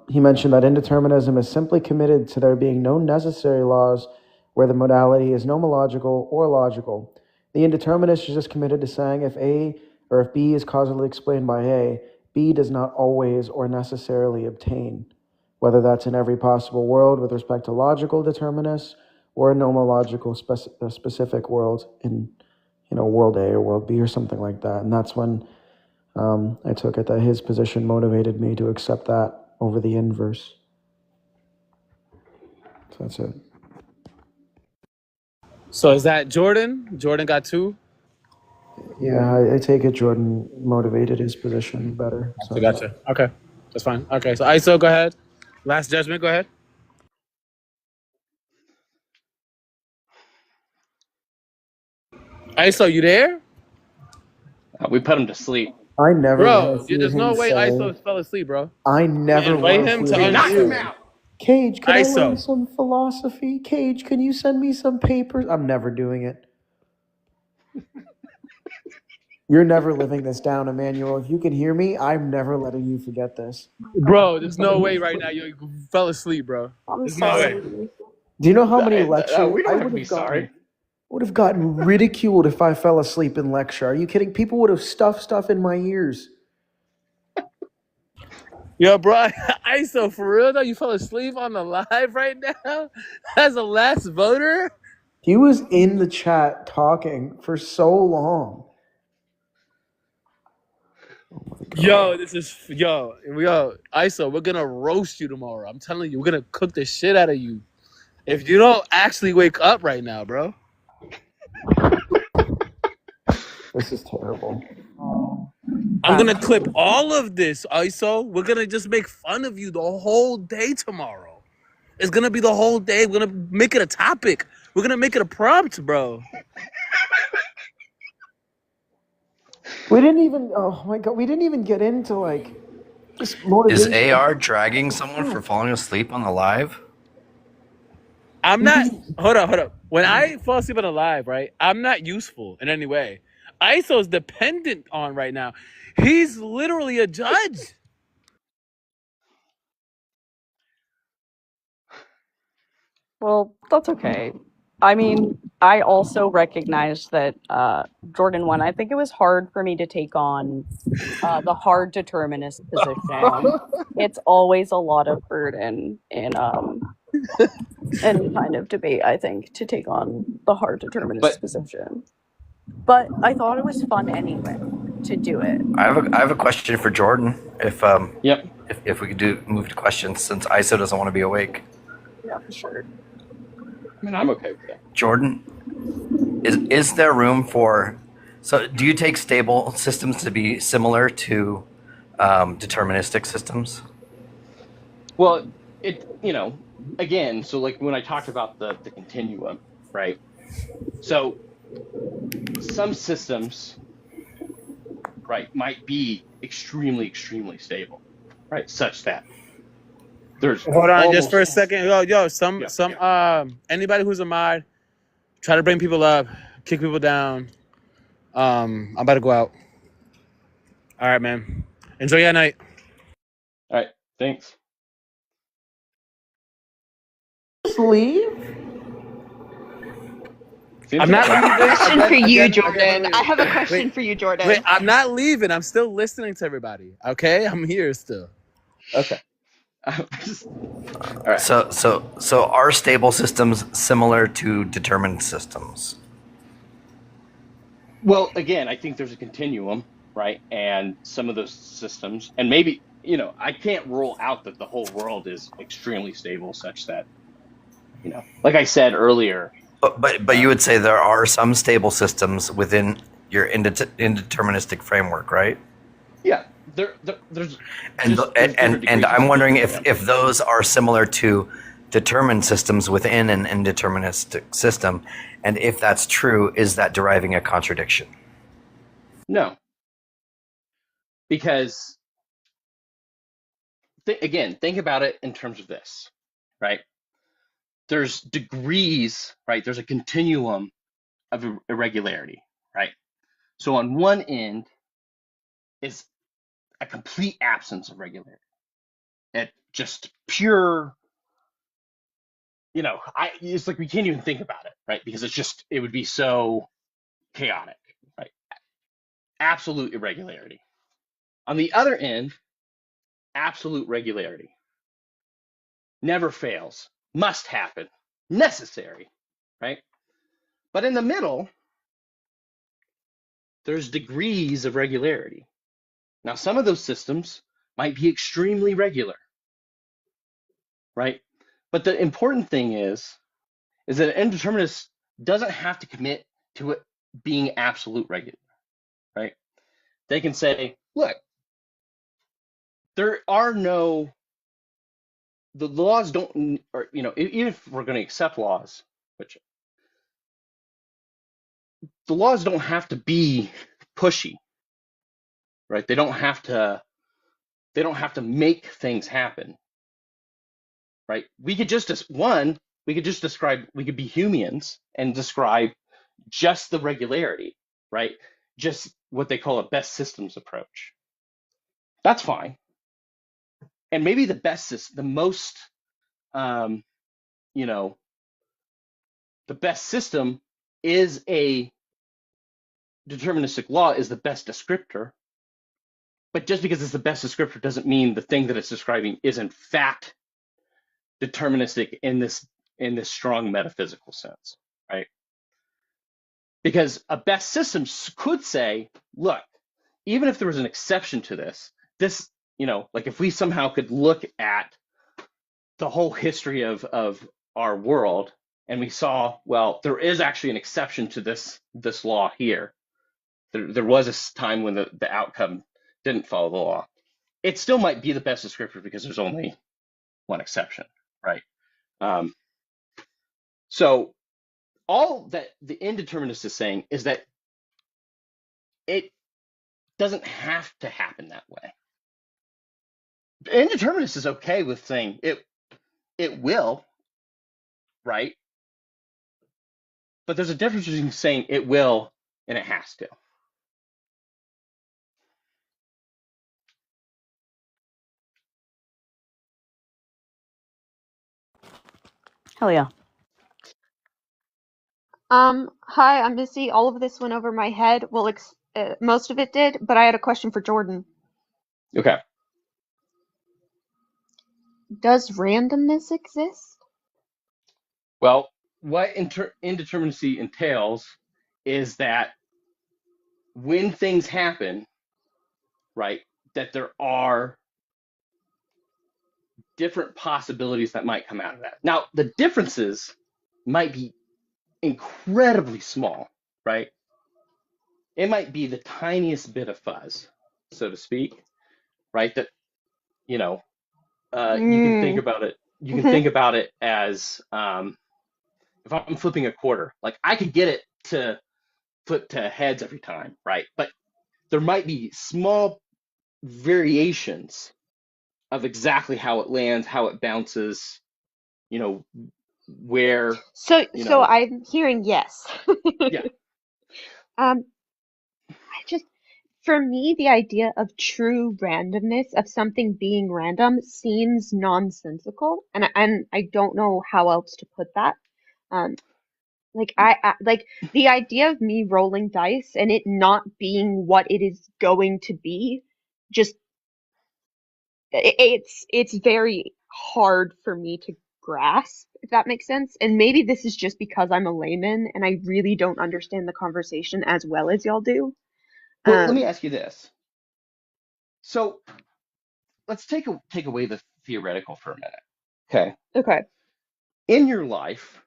Speaker 7: He mentioned that indeterminism is simply committed to there being no necessary laws where the modality is nomological or logical. The indeterminist is just committed to saying if B is causally explained by A, B does not always or necessarily obtain, whether that's in every possible world with respect to logical determinists or a nomological specific world in world A or world B or something like that. And that's when I took it that his position motivated me to accept that over the inverse. So that's it.
Speaker 2: So is that Jordan? Jordan got 2?
Speaker 7: Yeah, I take it Jordan motivated his position better. So.
Speaker 2: Gotcha. Okay, that's fine. Okay, so ISO, go ahead. Last judgment, go ahead. ISO, you there?
Speaker 3: We put him to sleep.
Speaker 7: I never.
Speaker 2: Bro, there's no way ISO fell asleep, bro.
Speaker 7: I never
Speaker 2: invite him to
Speaker 3: knock him out.
Speaker 7: Cage, can I
Speaker 2: ISO.
Speaker 7: learn some philosophy? Cage, can you send me some papers? I'm never doing it. You're never living this down, Emmanuel. If you can hear me, I'm never letting you forget this.
Speaker 2: Bro, there's no way right now you fell asleep, bro. There's no way.
Speaker 7: Do you know how many lectures
Speaker 3: we don't have to be sorry.
Speaker 7: Would have gotten ridiculed if I fell asleep in lecture? Are you kidding? People would have stuffed stuff in my ears.
Speaker 2: Yo, bro, ISO, for real though, you fell asleep on the live right now as the last voter?
Speaker 7: He was in the chat talking for so long.
Speaker 2: Oh my God. Yo, ISO, we're gonna roast you tomorrow. I'm telling you, we're gonna cook the shit out of you if you don't actually wake up right now, bro.
Speaker 7: This is terrible.
Speaker 2: I'm gonna clip all of this, ISO. We're gonna just make fun of you the whole day tomorrow. It's gonna be the whole day. We're gonna make it a topic. We're gonna make it a prompt, bro.
Speaker 7: We didn't even. Oh my God, we didn't even get into like just motivation.
Speaker 8: Is AR dragging someone for falling asleep on the live?
Speaker 2: I'm not. Hold up. When I fall asleep on a live, right? I'm not useful in any way. ISO is dependent on right now. He's literally a judge.
Speaker 4: Well, that's okay. I mean, I also recognize that Jordan won. I think it was hard for me to take on the hard determinist position. It's always a lot of burden in any kind of debate, I think, to take on the hard determinist position. But I thought it was fun anyway to do it.
Speaker 8: I have a question for Jordan. If we could move to questions since ISO doesn't want to be awake.
Speaker 4: Yeah, for sure.
Speaker 3: I mean, I'm okay with that.
Speaker 8: Jordan, is there room for? So, do you take stable systems to be similar to deterministic systems?
Speaker 3: Well, again, so like when I talked about the continuum, right? So some systems, right, might be extremely, extremely stable, right? Such that there's
Speaker 2: Hold on just
Speaker 3: almost
Speaker 2: for a second. Anybody who's a mod, try to bring people up, kick people down. I'm about to go out. All right, man. Enjoy your night.
Speaker 3: all right. Thanks.
Speaker 7: Just leave.
Speaker 2: I'm not leaving.
Speaker 9: Question for you, Jordan.
Speaker 2: Again,
Speaker 9: I have a question for you, Jordan.
Speaker 2: Wait, I'm not leaving. I'm still listening to everybody. Okay, I'm here still.
Speaker 3: Okay. All right.
Speaker 8: So are stable systems similar to determined systems?
Speaker 3: Well, again, I think there's a continuum, right? And some of those systems, and maybe, I can't rule out that the whole world is extremely stable, such that, like I said earlier.
Speaker 8: But you would say there are some stable systems within your indeterministic framework, right?
Speaker 3: Yeah, there's
Speaker 8: and I'm wondering if those are similar to determined systems within an indeterministic system, and if that's true, is that deriving a contradiction?
Speaker 3: No, because again, think about it in terms of this, right? There's degrees, right? There's a continuum of irregularity, right? So on one end is a complete absence of regularity. It just pure, it's like we can't even think about it, right? Because it would be so chaotic, right? Absolute irregularity. On the other end, absolute regularity. Never fails, must happen, necessary, right? But in the middle, there's degrees of regularity. Now, some of those systems might be extremely regular, right? But the important thing is that an indeterminist doesn't have to commit to it being absolute regular, right? They can say, look, there are no, the laws don't, or, even if we're going to accept laws, which the laws don't have to be pushy, right? They don't have to make things happen, right? We could just describe, we could be Humeans and describe just the regularity, right? Just what they call a best systems approach. That's fine. And maybe the best system is a deterministic law is the best descriptor. But just because it's the best descriptor doesn't mean the thing that it's describing is in fact deterministic in this strong metaphysical sense, right? Because a best system could say, look, even if there was an exception to this, like if we somehow could look at the whole history of our world and we saw, well, there is actually an exception to this law here. There was a time when the outcome didn't follow the law. It still might be the best descriptor because there's only one exception, right? So all that the indeterminist is saying is that it doesn't have to happen that way. The indeterminist is okay with saying it will, right? But there's a difference between saying it will and it has to.
Speaker 4: Hell yeah.
Speaker 9: Hi, I'm Missy. All of this went over my head. Well, most of it did, but I had a question for Jordan.
Speaker 3: Okay.
Speaker 9: Does randomness exist?
Speaker 3: Well, what indeterminacy entails is that when things happen, right, that there are different possibilities that might come out of that. Now, the differences might be incredibly small, right? It might be the tiniest bit of fuzz, so to speak, right? That, you can think about it. You can think about it as if I'm flipping a quarter, like I could get it to flip to heads every time, right? But there might be small variations of exactly how it lands, how it bounces, you know, where,
Speaker 9: So
Speaker 3: you
Speaker 9: so
Speaker 3: know,
Speaker 9: I'm hearing yes.
Speaker 3: yeah.
Speaker 9: I just for me the idea of true randomness of something being random seems nonsensical, and I don't know how else to put that. Um, like I like the idea of me rolling dice and it not being what it is going to be, just it's very hard for me to grasp, if that makes sense. And maybe this is just because I'm a layman and I really don't understand the conversation as well as y'all do.
Speaker 3: Well, let me
Speaker 9: Um,
Speaker 3: ask you this. So let's take away the theoretical for a minute. Okay.
Speaker 9: okay,
Speaker 3: In your life,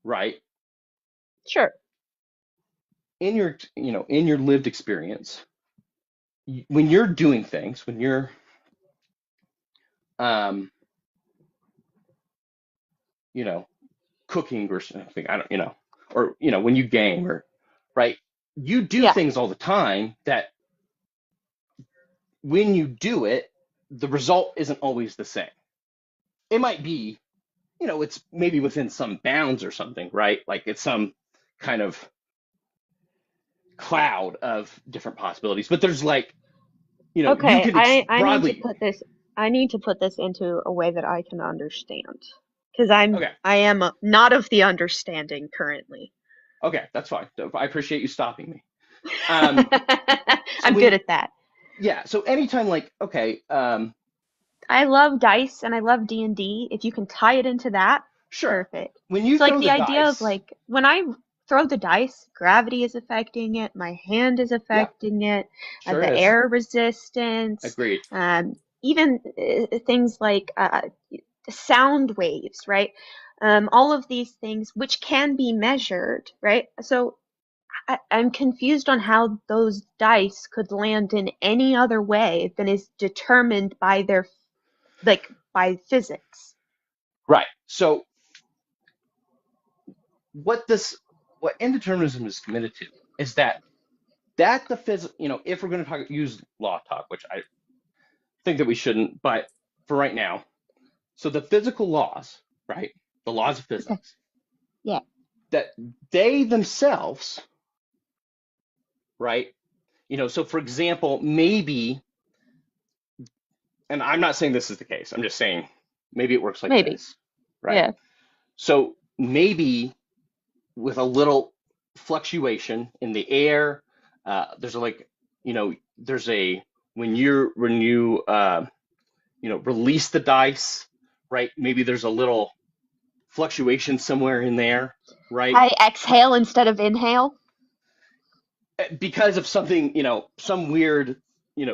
Speaker 3: right?
Speaker 9: sure.
Speaker 3: In your, in your lived experience, when you're doing things, when you're, um, you know, cooking or something, I don't, or, when you game or, right? You do
Speaker 9: Yeah.
Speaker 3: things all the time that when you do it, the result isn't always the same. It might be, it's maybe within some bounds or something, right? Like it's some kind of cloud of different possibilities, but there's like, you
Speaker 9: Okay,
Speaker 3: could
Speaker 9: I need to
Speaker 3: broadly,
Speaker 9: put this into a way that I can understand. Because
Speaker 3: okay,
Speaker 9: I am not of the understanding currently.
Speaker 3: okay, that's fine. I appreciate you stopping me. Um, so
Speaker 9: I'm
Speaker 3: when
Speaker 9: good
Speaker 3: you,
Speaker 9: at that.
Speaker 3: yeah, so anytime like, okay,
Speaker 9: I love dice and I love D&D. If you can tie it into that,
Speaker 3: sure.
Speaker 9: perfect.
Speaker 3: When you
Speaker 9: So like
Speaker 3: throw
Speaker 9: the
Speaker 3: the
Speaker 9: idea of
Speaker 3: dice,
Speaker 9: like when I throw the dice, gravity is affecting it, my hand is
Speaker 3: yeah,
Speaker 9: affecting it,
Speaker 3: sure
Speaker 9: the
Speaker 3: is.
Speaker 9: air resistance,
Speaker 3: Agreed.
Speaker 9: even things like sound waves, right? All of these things which can be measured, right? So I'm confused on how those dice could land in any other way than is determined by their by physics.
Speaker 3: Right. So what indeterminism is committed to is that the if we're going to use law talk, which I think that we shouldn't, but for right now, so the physical laws, right? The laws of
Speaker 9: Okay.
Speaker 3: physics,
Speaker 9: Yeah.
Speaker 3: that they themselves, right? So for example, maybe, and I'm not saying this is the case, I'm just saying maybe it works like
Speaker 9: Maybe.
Speaker 3: this, right?
Speaker 9: Yeah.
Speaker 3: So maybe with a little fluctuation in the air, there's like, there's a, when you release the dice, right? Maybe there's a little fluctuation somewhere in there, right?
Speaker 9: I exhale instead of inhale.
Speaker 3: Because of something, some weird,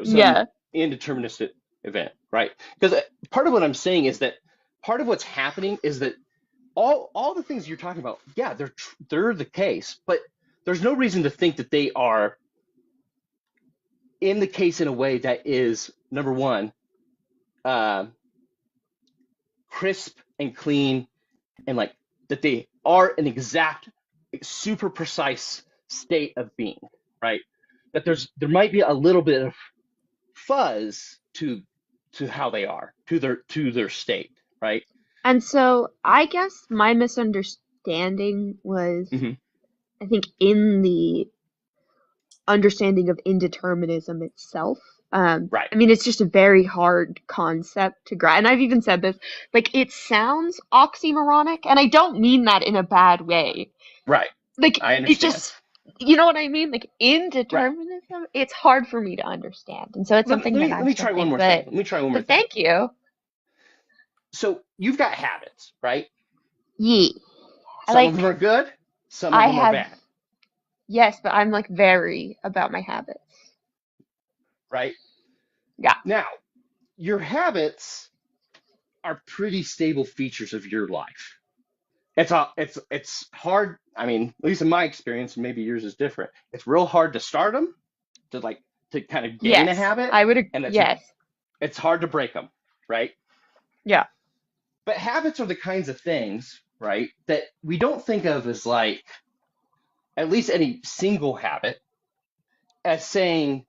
Speaker 3: some
Speaker 9: Yeah.
Speaker 3: indeterministic event, right? Because part of what I'm saying is that part of what's happening is that all the things you're talking about, yeah, they're the case, but there's no reason to think that they are in the case in a way that is, number one, uh, crisp and clean, and like that they are an exact, super precise state of being, right? That there might be a little bit of fuzz to how they are, to their state, right?
Speaker 9: And so I guess my misunderstanding was,
Speaker 3: Hmm.
Speaker 9: I think, in the understanding of indeterminism itself.
Speaker 3: Right,
Speaker 9: I mean, it's just a very hard concept to grasp. And I've even said this, like, it sounds oxymoronic, and I don't mean that in a bad way.
Speaker 3: right.
Speaker 9: Like,
Speaker 3: I
Speaker 9: it
Speaker 3: understand.
Speaker 9: just, you know what I mean? Like,
Speaker 3: Right.
Speaker 9: indeterminism, it's hard for me to understand. And so it's
Speaker 3: Let me
Speaker 9: something
Speaker 3: let
Speaker 9: that
Speaker 3: me let
Speaker 9: I'm
Speaker 3: me
Speaker 9: still
Speaker 3: try one
Speaker 9: thinking,
Speaker 3: more thing. Let me try one more
Speaker 9: but
Speaker 3: thing.
Speaker 9: thank you.
Speaker 3: So you've got habits, right?
Speaker 9: Yee.
Speaker 3: Some of them are good, some of
Speaker 9: I
Speaker 3: them are
Speaker 9: have,
Speaker 3: bad,
Speaker 9: yes, but I'm like very about my habits.
Speaker 3: right?
Speaker 9: Yeah.
Speaker 3: Now, your habits are pretty stable features of your life. It's hard. I mean, at least in my experience, maybe yours is different. It's real hard to start them, to kind of gain a
Speaker 9: Yes,
Speaker 3: habit,
Speaker 9: I would.
Speaker 3: and
Speaker 9: Yes.
Speaker 3: it's hard to break them, right?
Speaker 9: Yeah.
Speaker 3: But habits are the kinds of things, right, that we don't think of as like, at least any single habit, as saying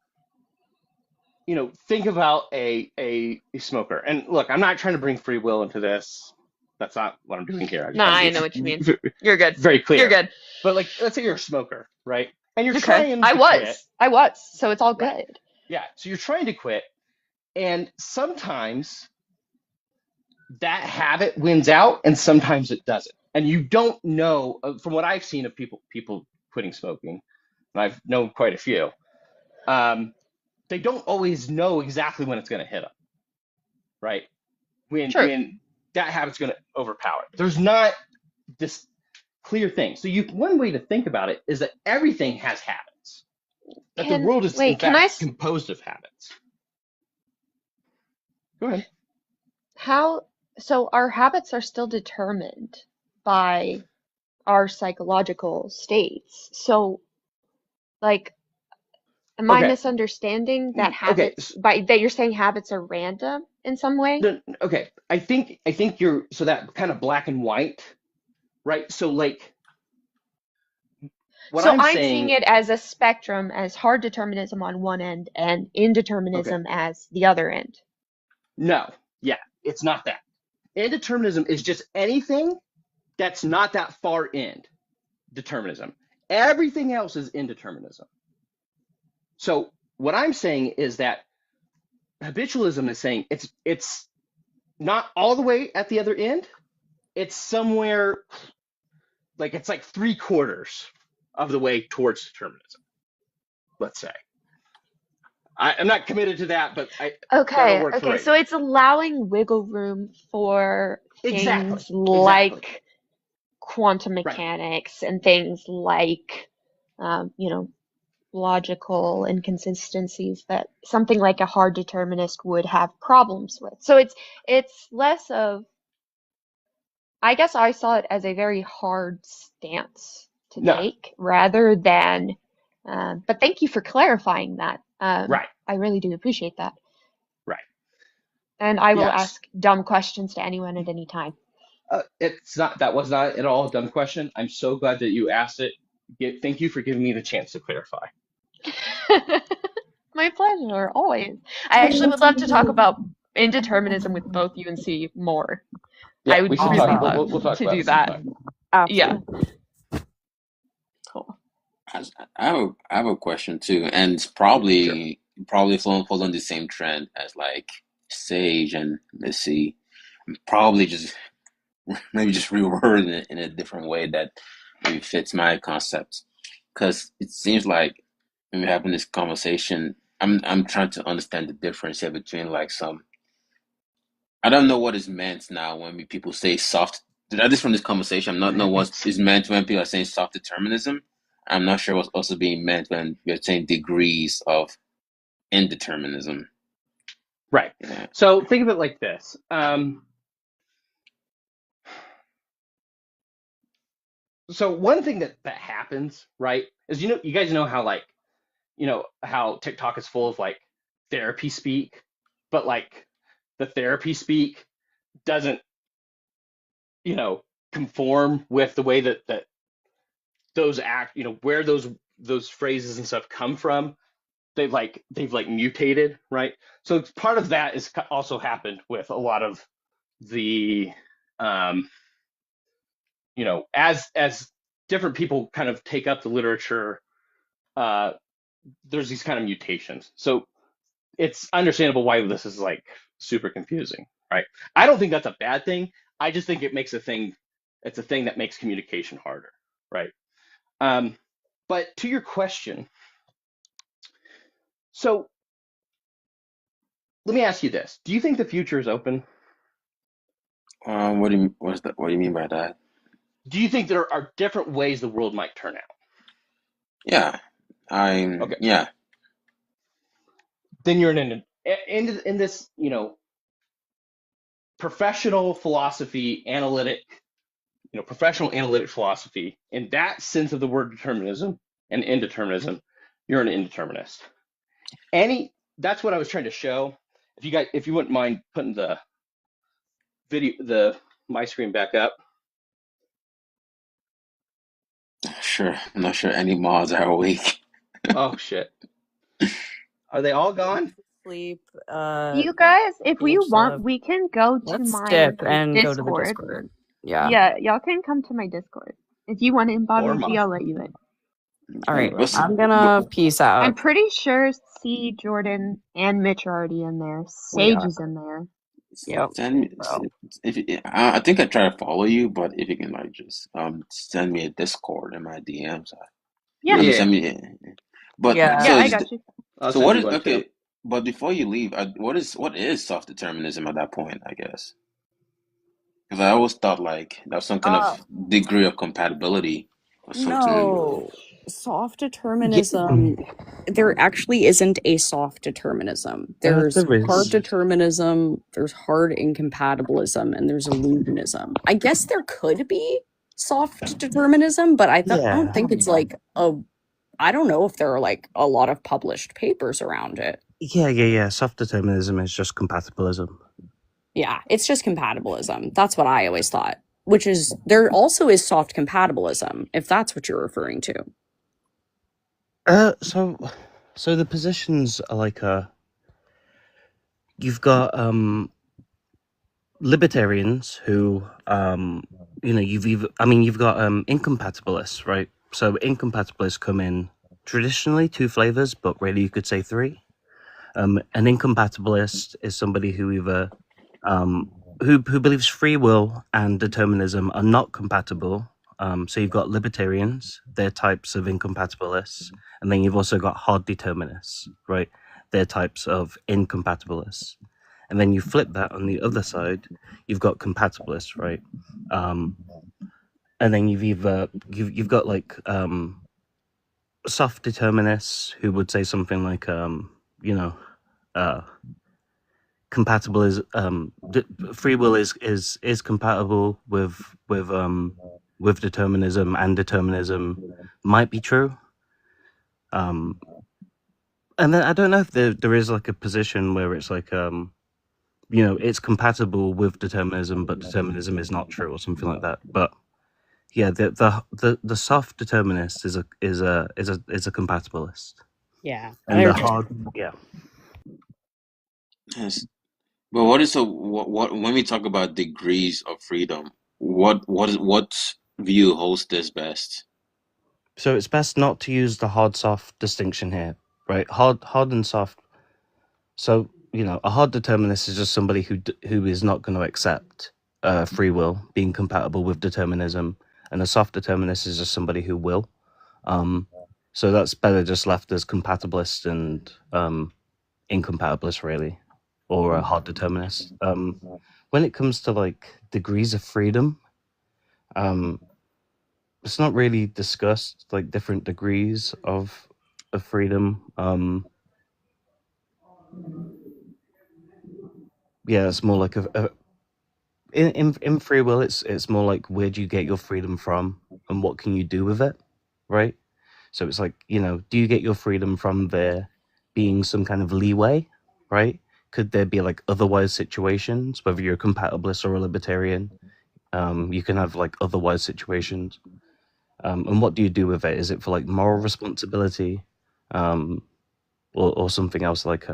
Speaker 3: think about a smoker. And look, I'm not trying to bring free will into this. That's not what I'm doing here. I just
Speaker 9: Nah,
Speaker 3: want to
Speaker 9: I
Speaker 3: be
Speaker 9: know what you mean. You're good.
Speaker 3: very clear.
Speaker 9: You're good.
Speaker 3: But like, let's say you're a smoker, right? And you're
Speaker 9: Okay.
Speaker 3: trying to quit.
Speaker 9: I was. So it's all good.
Speaker 3: Right. Yeah. So you're trying to quit, and sometimes that habit wins out, and sometimes it doesn't. And you don't know, from what I've seen of people quitting smoking, and I've known quite a few. They don't always know exactly when it's going to hit them, right? When that habit's going to overpower. There's not this clear thing. So one way to think about it is that everything has habits. That the world is in fact composed of habits. Go ahead.
Speaker 9: So our habits are still determined by our psychological states. So, like, am I misunderstanding that habits that you're saying habits are random in some way?
Speaker 3: No, okay. I think you're so that kind of black and white, right? So like what I'm saying,
Speaker 9: seeing it as a spectrum, as hard determinism on one end and indeterminism as the other end.
Speaker 3: No, yeah, it's not that. Indeterminism is just anything that's not that far end determinism. Everything else is indeterminism. So what I'm saying is that habitualism is saying it's not all the way at the other end. It's somewhere like it's like 3/4 of the way towards determinism, let's say. I'm not committed to that, but
Speaker 9: Okay. So it's allowing wiggle room for things like quantum mechanics and things like, logical inconsistencies that something like a hard determinist would have problems with. So it's less of, I guess I saw it as a very hard stance to take rather than, but thank you for clarifying that. I really do appreciate that.
Speaker 3: Right.
Speaker 9: And I will ask dumb questions to anyone at any time.
Speaker 3: That was not at all a dumb question. I'm so glad that you asked it. Thank you for giving me the chance to clarify.
Speaker 9: My pleasure, always. I actually would love to talk about indeterminism with both you and see more.
Speaker 3: Yeah,
Speaker 9: I would really love
Speaker 3: we'll talk
Speaker 9: to
Speaker 3: about
Speaker 9: do
Speaker 3: it
Speaker 9: that.
Speaker 3: sometime.
Speaker 9: Yeah. Cool.
Speaker 10: I have a question too, and it's probably falls on the same trend as like Sage and let's see, probably just maybe just rewording it in a different way that maybe fits my concepts. Because it seems like when we're having this conversation, I'm trying to understand the difference here between like some. I don't know what is meant now when people say soft. At least from this conversation, I'm not know what is meant when people are saying soft determinism. I'm not sure what's also being meant when we're saying degrees of indeterminism.
Speaker 3: Right.
Speaker 10: Yeah.
Speaker 3: So think of it like this. So one thing that happens, right, is you guys know how like, how TikTok is full of like therapy speak, but like the therapy speak doesn't, conform with the way that those act, where those phrases and stuff come from. They've mutated, right? So part of that is also happened with a lot of the, as different people kind of take up the literature, there's these kind of mutations. So it's understandable why this is like super confusing, right? I don't think that's a bad thing. I just think it's a thing that makes communication harder, right? But to your question, so let me ask you this: do you think the future is open?
Speaker 10: What do you mean by that?
Speaker 3: Do you think there are different ways the world might turn out?
Speaker 10: Yeah, yeah.
Speaker 3: Then you're in this, professional philosophy, professional analytic philosophy. In that sense of the word determinism and indeterminism, you're an indeterminist. That's what I was trying to show. If you wouldn't mind putting the video, my screen back up.
Speaker 10: Sure. I'm not sure any mods are awake.
Speaker 3: Oh shit. Are they all gone?
Speaker 4: sleep.
Speaker 9: You guys, if
Speaker 4: we'll
Speaker 9: you
Speaker 4: just,
Speaker 9: want, we can go to
Speaker 4: let's
Speaker 9: my
Speaker 4: dip and go to the
Speaker 9: Discord.
Speaker 4: Discord. Yeah.
Speaker 9: Yeah, y'all can come to my Discord. If you want to invite
Speaker 3: Or
Speaker 9: me, I'll let you in.
Speaker 4: All right.
Speaker 10: But
Speaker 4: I'm gonna peace out.
Speaker 9: I'm pretty sure C, Jordan, and Mitch are already in there.
Speaker 4: We
Speaker 9: Sage
Speaker 4: are.
Speaker 9: is in there.
Speaker 4: Yep.
Speaker 10: send me
Speaker 4: So,
Speaker 10: I think I try to follow you, but if you can like just send me a Discord in my DMs.
Speaker 9: Yeah.
Speaker 10: I mean,
Speaker 3: Yeah.
Speaker 10: send me. But
Speaker 4: yeah.
Speaker 9: Yeah, I got you.
Speaker 3: I'll
Speaker 10: so
Speaker 3: send
Speaker 10: what
Speaker 3: you
Speaker 10: is
Speaker 3: one too.
Speaker 10: okay? But before you leave, what is self-determinism at that point? I guess because I always thought like that was some kind of degree of compatibility or something.
Speaker 4: No, soft
Speaker 6: Yeah,
Speaker 4: determinism. There actually isn't a soft determinism. There's
Speaker 6: there
Speaker 4: hard
Speaker 6: is.
Speaker 4: determinism, there's hard incompatibilism, and there's illusionism. I guess there could be soft determinism, but I don't
Speaker 6: Yeah.
Speaker 4: think it's like a. I don't know if there are like a lot of published papers around it.
Speaker 6: Yeah. Soft determinism is just compatibilism.
Speaker 4: Yeah, it's just compatibilism. That's what I always thought. Which is there also is soft compatibilism, if that's what you're referring to.
Speaker 6: So the positions are like you've got libertarians who you've got incompatibilists, right? So incompatibilists come in traditionally 2 flavors, but really you could say 3. An incompatibilist is somebody who either who believes free will and determinism are not compatible. So you've got libertarians, they're types of incompatibilists, and then you've also got hard determinists, right? They're types of incompatibilists. And then you flip that on the other side, you've got compatibilists, right? And then you've got like soft determinists who would say something like compatible is free will is compatible with determinism, and determinism might be true. And then I don't know if there is like a position where it's like it's compatible with determinism, but determinism is not true or something like that. But yeah, the soft determinist is a compatibilist.
Speaker 4: Yeah.
Speaker 6: And the hard, yeah.
Speaker 10: Yes. But what when we talk about degrees of freedom, what view holds this best?
Speaker 6: So it's best not to use the hard soft distinction here, right? Hard and soft. So a hard determinist is just somebody who is not going to accept free will being compatible with determinism, and a soft determinist is just somebody who will. So that's better just left as compatibilist and incompatibilist, really, or a hard determinist. When it comes to like degrees of freedom, it's not really discussed, like different degrees of freedom. Yeah, it's more like in free will, it's more like where do you get your freedom from and what can you do with it, right? So it's like, do you get your freedom from there being some kind of leeway, right? Could there be like otherwise situations, whether you're a compatibilist or a libertarian? You can have like otherwise situations. And what do you do with it? Is it for like moral responsibility, or something else like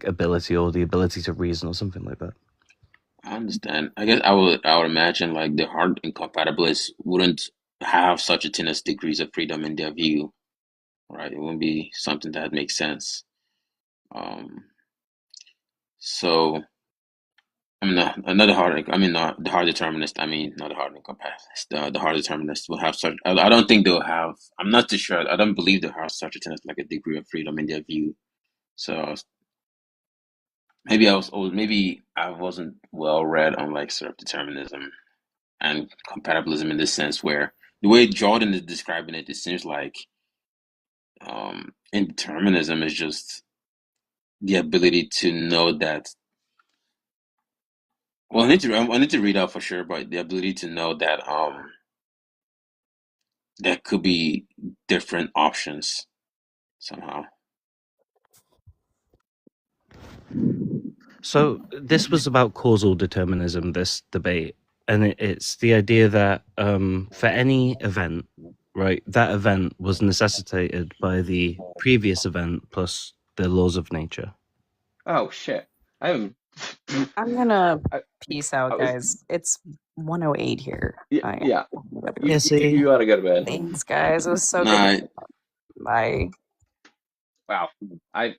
Speaker 6: ability or the ability to reason or something like that?
Speaker 10: I understand. I guess I would imagine like the hard incompatibilists wouldn't have such a thing as degrees of freedom in their view, right? It wouldn't be something that makes sense. So I mean, another hard. I mean, not the hard determinist. I mean, not the hard incompatibilist. The hard determinist will have such. I don't think they'll have. I'm not too sure. I don't believe they'll have such a thing as like a degree of freedom in their view. So maybe maybe I wasn't well read on like sort of determinism and compatibilism in this sense, where the way Jordan is describing it, it seems like indeterminism is just the ability to know that. Well, I need to read out for sure, but the ability to know that there could be different options somehow.
Speaker 6: So this was about causal determinism, this debate, and it's the idea that for any event, right, that event was necessitated by the previous event plus the laws of nature.
Speaker 3: Oh shit! I'm
Speaker 4: gonna
Speaker 3: I,
Speaker 4: peace out,
Speaker 3: I was
Speaker 4: guys. It's 1:08 here.
Speaker 3: yeah.
Speaker 6: Yeah, see.
Speaker 3: You ought to go to bed.
Speaker 4: Thanks, guys. It was so good.
Speaker 10: Nah,
Speaker 4: Bye.
Speaker 3: Wow. I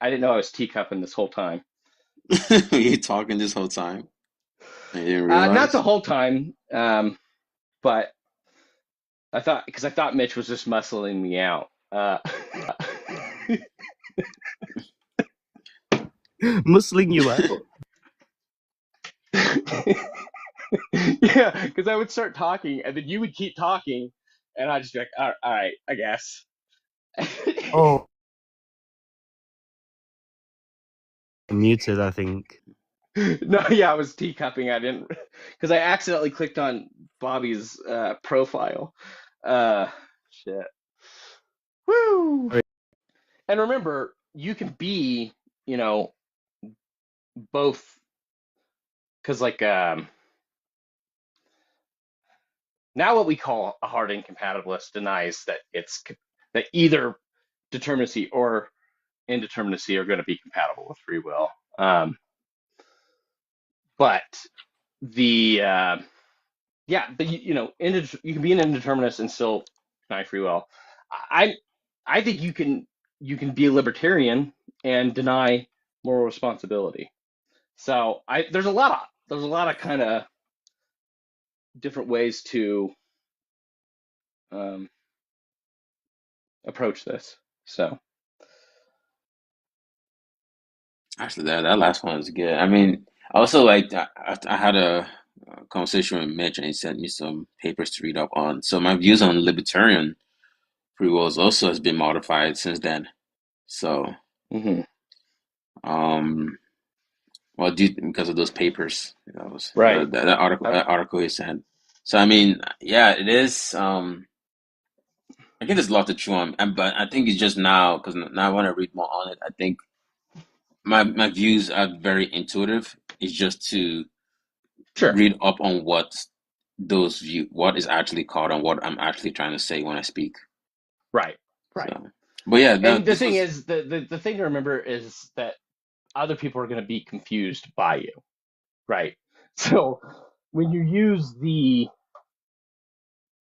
Speaker 3: didn't know I was teacupping this whole time.
Speaker 10: you talking this whole time? I didn't
Speaker 3: Not the
Speaker 10: realize.
Speaker 3: whole time. But I thought Mitch was just muscling me out.
Speaker 6: Muscling you out.
Speaker 3: Yeah, because I would start talking, and then you would keep talking, and I'd just be like, all right, I guess.
Speaker 5: Oh,
Speaker 6: Muted, I think.
Speaker 3: No, yeah, I was teacupping. I didn't, because I accidentally clicked on Bobby's profile. Shit. Woo! And remember, you can be, you know, both, because like now what we call a hard incompatibilist denies that that either determinacy or indeterminacy are going to be compatible with free will. But the but you know, you can be an indeterminist and still deny free will. I I think you can be a libertarian and deny moral responsibility. So there's a lot of kind of different ways to approach this. So
Speaker 10: Actually, that last one is good. I mean, also like I had a conversation with Mitch, and he sent me some papers to read up on. So my views on libertarian free will also has been modified since then. So,
Speaker 3: mhm.
Speaker 10: um, well, because of those papers, that was
Speaker 3: Right.
Speaker 10: that article he sent. So I mean, yeah, it is. I think there's a lot to chew on, but I think it's just now because now I want to read more on it. I think my views are very intuitive. It's just to
Speaker 3: Sure.
Speaker 10: read up on what is actually called and what I'm actually trying to say when I speak.
Speaker 3: Right.
Speaker 10: So, but yeah,
Speaker 3: And the thing is, the thing to remember is that other people are going to be confused by you, right? So when you use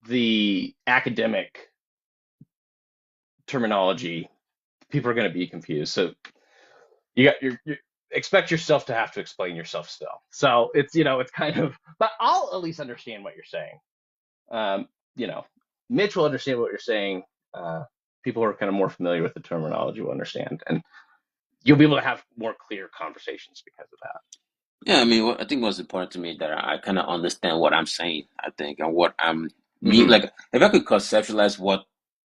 Speaker 3: the academic terminology, people are going to be confused. So you expect yourself to have to explain yourself still. So it's it's kind of, but I'll at least understand what you're saying. You know, Mitch will understand what you're saying. People who are kind of more familiar with the terminology will understand, and you'll be able to have more clear conversations because of that.
Speaker 10: yeah, I mean, I think what's important to me that I kind of understand what I'm saying. I think and what I'm mean. Like if I could conceptualize what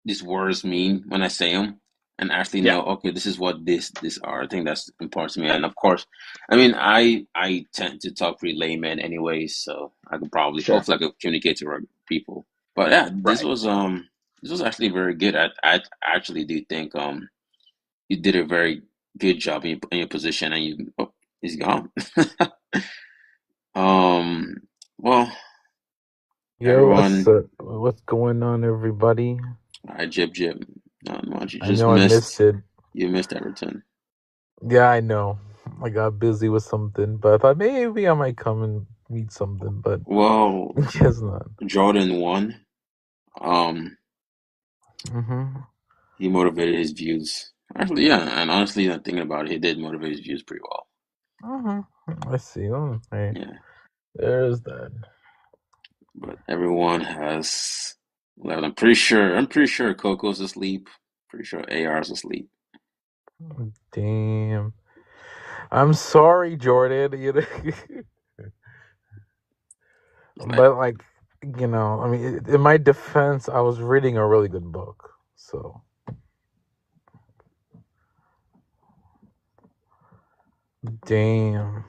Speaker 10: these words mean when I say them, and actually
Speaker 3: Yeah.
Speaker 10: know, okay, this is what this are. I think that's important to me. And of course, I mean, I tend to talk pretty layman anyways, so I could probably hopefully I could communicate to people. But yeah, this was actually very good. I actually do think you did a very good job in your position, and he's gone. um, well,
Speaker 2: Yo,
Speaker 10: everyone,
Speaker 2: what's going on, everybody?
Speaker 10: I jib. Not much.
Speaker 2: I know I missed it.
Speaker 10: You missed Everton.
Speaker 2: Yeah, I know. I got busy with something, but I thought maybe I might come and meet something, but
Speaker 10: Well,
Speaker 2: guess not.
Speaker 10: Jordan won. He motivated his views. Actually, yeah, and honestly, thinking about it, he did motivate his views pretty well.
Speaker 2: I see. Hey,
Speaker 10: Yeah,
Speaker 2: there's that.
Speaker 10: but everyone has left. I'm pretty sure Coco's asleep. Pretty sure AR's asleep.
Speaker 2: Damn. I'm sorry, Jordan. But like, I mean, in my defense, I was reading a really good book, so. Damn.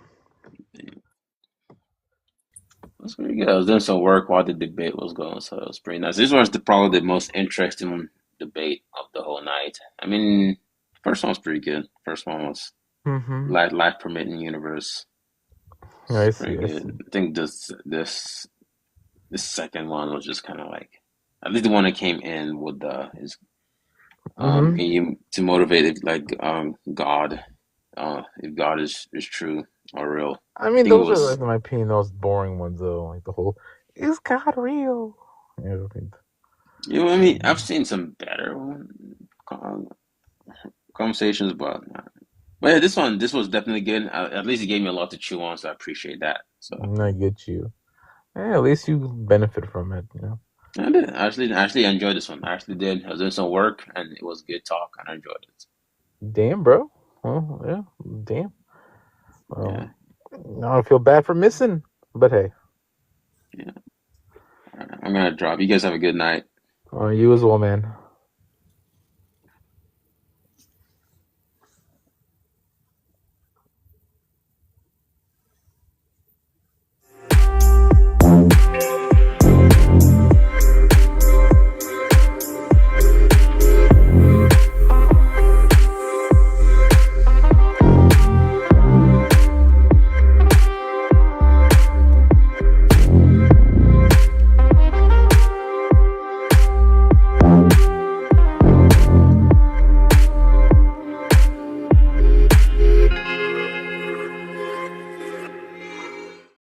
Speaker 10: That's pretty good. I was doing some work while the debate was going, so it was pretty nice. This was probably the most interesting debate of the whole night. I mean, first one was pretty good. First one was life permitting universe.
Speaker 2: I
Speaker 10: Pretty good. I think this second one was just kind of like, at least the one that came in with can you to motivate it like God if God is true or real.
Speaker 11: I mean,
Speaker 10: think it
Speaker 11: those are,
Speaker 10: was.
Speaker 11: like, in my opinion, the most boring ones, though. Like the whole, is God real? Yeah,
Speaker 10: I mean, I've seen some better conversations, but yeah, this was definitely good. At least it gave me a lot to chew on, so I appreciate that. So
Speaker 11: I get you. Yeah, at least you benefit from it, you know.
Speaker 10: I did actually enjoyed this one. I actually did. I was doing some work, and it was good talk, and I enjoyed it.
Speaker 11: Damn, bro. Well, yeah, damn. Well,
Speaker 10: Yeah,
Speaker 11: now I feel bad for missing, but hey.
Speaker 10: yeah. All right, I'm gonna drop. You guys have a good night.
Speaker 11: You as well, man.